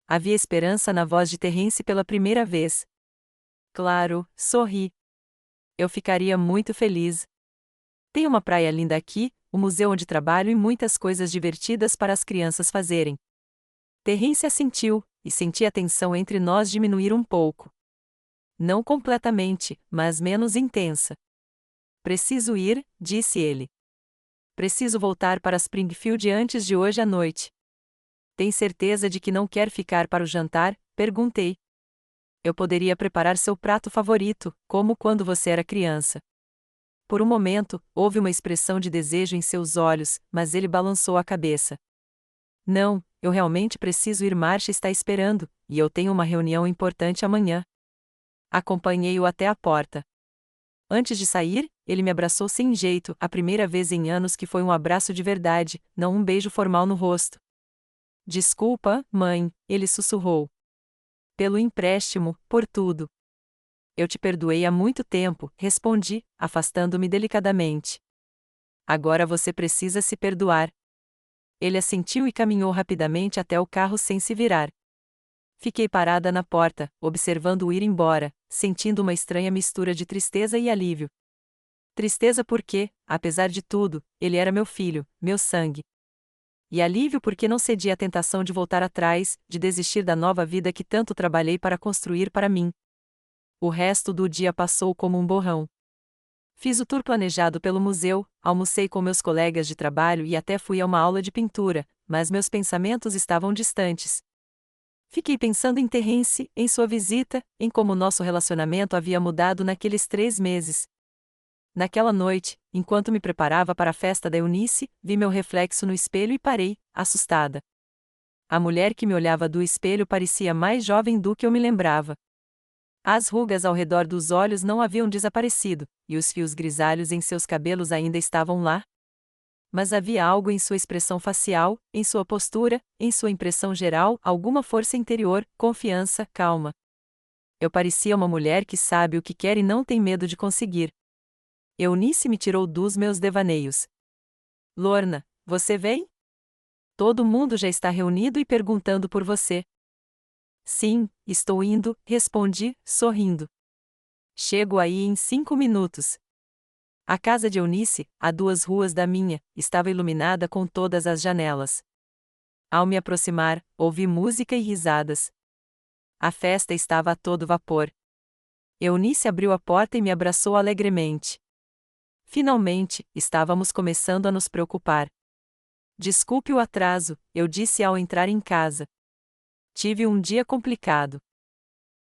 Havia esperança na voz de Terence pela primeira vez. Claro, sorri. Eu ficaria muito feliz. Tem uma praia linda aqui, o museu onde trabalho e muitas coisas divertidas para as crianças fazerem. Terence assentiu, e senti a tensão entre nós diminuir um pouco. Não completamente, mas menos intensa. Preciso ir, disse ele. Preciso voltar para Springfield antes de hoje à noite. Tem certeza de que não quer ficar para o jantar? Perguntei. Eu poderia preparar seu prato favorito, como quando você era criança. Por um momento, houve uma expressão de desejo em seus olhos, mas ele balançou a cabeça. Não, eu realmente preciso ir. Marcia está esperando, e eu tenho uma reunião importante amanhã. Acompanhei-o até a porta. Antes de sair, ele me abraçou sem jeito, a primeira vez em anos que foi um abraço de verdade, não um beijo formal no rosto. Desculpa, mãe, ele sussurrou. Pelo empréstimo, por tudo. Eu te perdoei há muito tempo, respondi, afastando-me delicadamente. Agora você precisa se perdoar. Ele assentiu e caminhou rapidamente até o carro sem se virar. Fiquei parada na porta, observando-o ir embora, sentindo uma estranha mistura de tristeza e alívio. Tristeza porque, apesar de tudo, ele era meu filho, meu sangue. E alívio porque não cedi à tentação de voltar atrás, de desistir da nova vida que tanto trabalhei para construir para mim. O resto do dia passou como um borrão. Fiz o tour planejado pelo museu, almocei com meus colegas de trabalho e até fui a uma aula de pintura, mas meus pensamentos estavam distantes. Fiquei pensando em Terence, em sua visita, em como nosso relacionamento havia mudado naqueles 3 meses. Naquela noite, enquanto me preparava para a festa da Eunice, vi meu reflexo no espelho e parei, assustada. A mulher que me olhava do espelho parecia mais jovem do que eu me lembrava. As rugas ao redor dos olhos não haviam desaparecido, e os fios grisalhos em seus cabelos ainda estavam lá. Mas havia algo em sua expressão facial, em sua postura, em sua impressão geral, alguma força interior, confiança, calma. Eu parecia uma mulher que sabe o que quer e não tem medo de conseguir. Eunice me tirou dos meus devaneios. Lorna, você vem? Todo mundo já está reunido e perguntando por você. Sim, estou indo, respondi, sorrindo. Chego aí em 5 minutos. A casa de Eunice, a 2 ruas da minha, estava iluminada com todas as janelas. Ao me aproximar, ouvi música e risadas. A festa estava a todo vapor. Eunice abriu a porta e me abraçou alegremente. Finalmente, estávamos começando a nos preocupar. Desculpe o atraso, eu disse ao entrar em casa. Tive um dia complicado.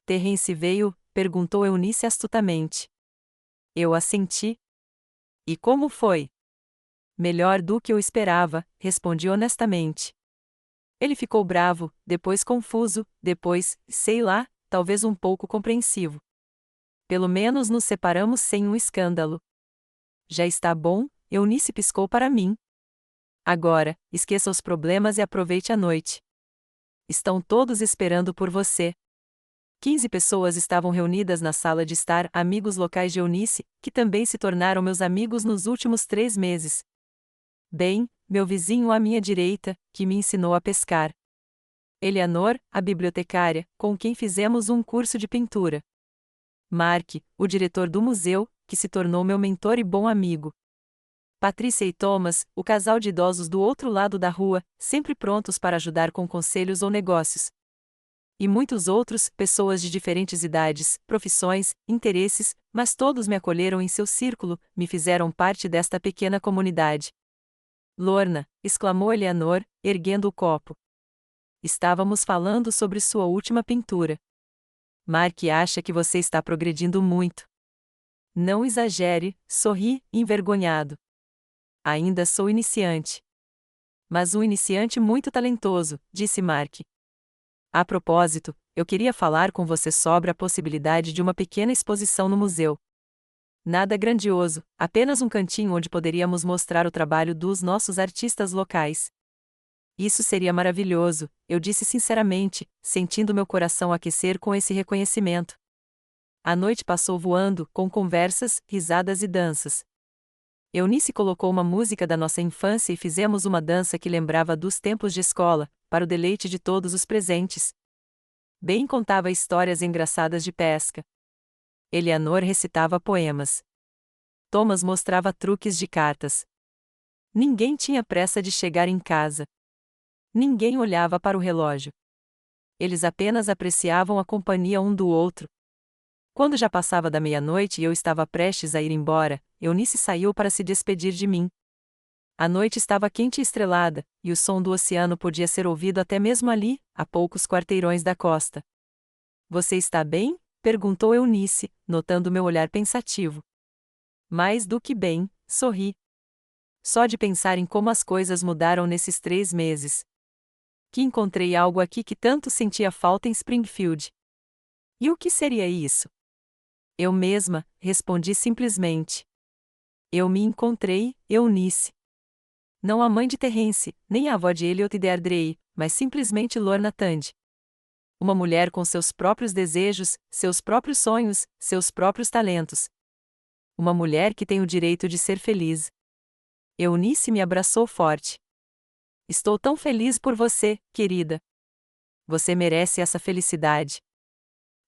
Terence veio? Perguntou Eunice astutamente. Eu assenti. E como foi? Melhor do que eu esperava, respondi honestamente. Ele ficou bravo, depois confuso, depois, sei lá, talvez um pouco compreensivo. Pelo menos nos separamos sem um escândalo. Já está bom, Eunice piscou para mim. Agora, esqueça os problemas e aproveite a noite. Estão todos esperando por você. 15 pessoas estavam reunidas na sala de estar, amigos locais de Eunice, que também se tornaram meus amigos nos últimos 3 meses. Bem, meu vizinho à minha direita, que me ensinou a pescar. Eleanor, a bibliotecária, com quem fizemos um curso de pintura. Mark, o diretor do museu, que se tornou meu mentor e bom amigo. Patrícia e Thomas, o casal de idosos do outro lado da rua, sempre prontos para ajudar com conselhos ou negócios. E muitos outros, pessoas de diferentes idades, profissões, interesses, mas todos me acolheram em seu círculo, me fizeram parte desta pequena comunidade. Lorna, exclamou Eleanor, erguendo o copo. Estávamos falando sobre sua última pintura. Mark acha que você está progredindo muito. Não exagere, sorri, envergonhado. Ainda sou iniciante. Mas um iniciante muito talentoso, disse Mark. A propósito, eu queria falar com você sobre a possibilidade de uma pequena exposição no museu. Nada grandioso, apenas um cantinho onde poderíamos mostrar o trabalho dos nossos artistas locais. Isso seria maravilhoso, eu disse sinceramente, sentindo meu coração aquecer com esse reconhecimento. A noite passou voando, com conversas, risadas e danças. Eunice colocou uma música da nossa infância e fizemos uma dança que lembrava dos tempos de escola, para o deleite de todos os presentes. Ben contava histórias engraçadas de pesca. Eleanor recitava poemas. Thomas mostrava truques de cartas. Ninguém tinha pressa de chegar em casa. Ninguém olhava para o relógio. Eles apenas apreciavam a companhia um do outro. Quando já passava da meia-noite e eu estava prestes a ir embora, Eunice saiu para se despedir de mim. A noite estava quente e estrelada, e o som do oceano podia ser ouvido até mesmo ali, a poucos quarteirões da costa. Você está bem? Perguntou Eunice, notando meu olhar pensativo. Mais do que bem, sorri. Só de pensar em como as coisas mudaram nesses 3 meses. Que encontrei algo aqui que tanto sentia falta em Springfield. E o que seria isso? Eu mesma, respondi simplesmente. Eu me encontrei, Eunice. Não a mãe de Terence, nem a avó de Elliot e Deirdre, mas simplesmente Lorna Tandy. Uma mulher com seus próprios desejos, seus próprios sonhos, seus próprios talentos. Uma mulher que tem o direito de ser feliz. Eunice me abraçou forte. Estou tão feliz por você, querida. Você merece essa felicidade.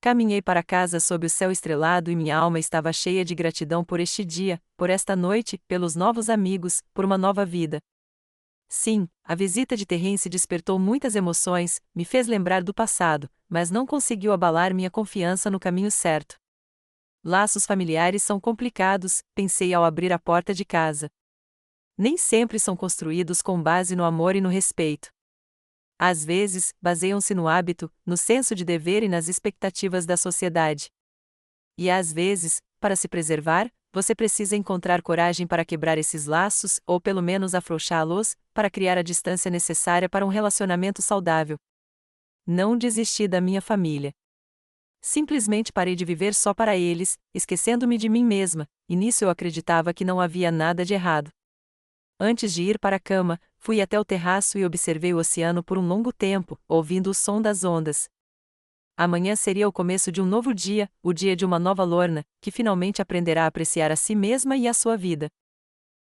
Caminhei para casa sob o céu estrelado e minha alma estava cheia de gratidão por este dia, por esta noite, pelos novos amigos, por uma nova vida. Sim, a visita de Terence despertou muitas emoções, me fez lembrar do passado, mas não conseguiu abalar minha confiança no caminho certo. Laços familiares são complicados, pensei ao abrir a porta de casa. Nem sempre são construídos com base no amor e no respeito. Às vezes, baseiam-se no hábito, no senso de dever e nas expectativas da sociedade. E às vezes, para se preservar, você precisa encontrar coragem para quebrar esses laços, ou pelo menos afrouxá-los, para criar a distância necessária para um relacionamento saudável. Não desisti da minha família. Simplesmente parei de viver só para eles, esquecendo-me de mim mesma, e nisso eu acreditava que não havia nada de errado. Antes de ir para a cama, fui até o terraço e observei o oceano por um longo tempo, ouvindo o som das ondas. Amanhã seria o começo de um novo dia, o dia de uma nova Lorna, que finalmente aprenderá a apreciar a si mesma e a sua vida.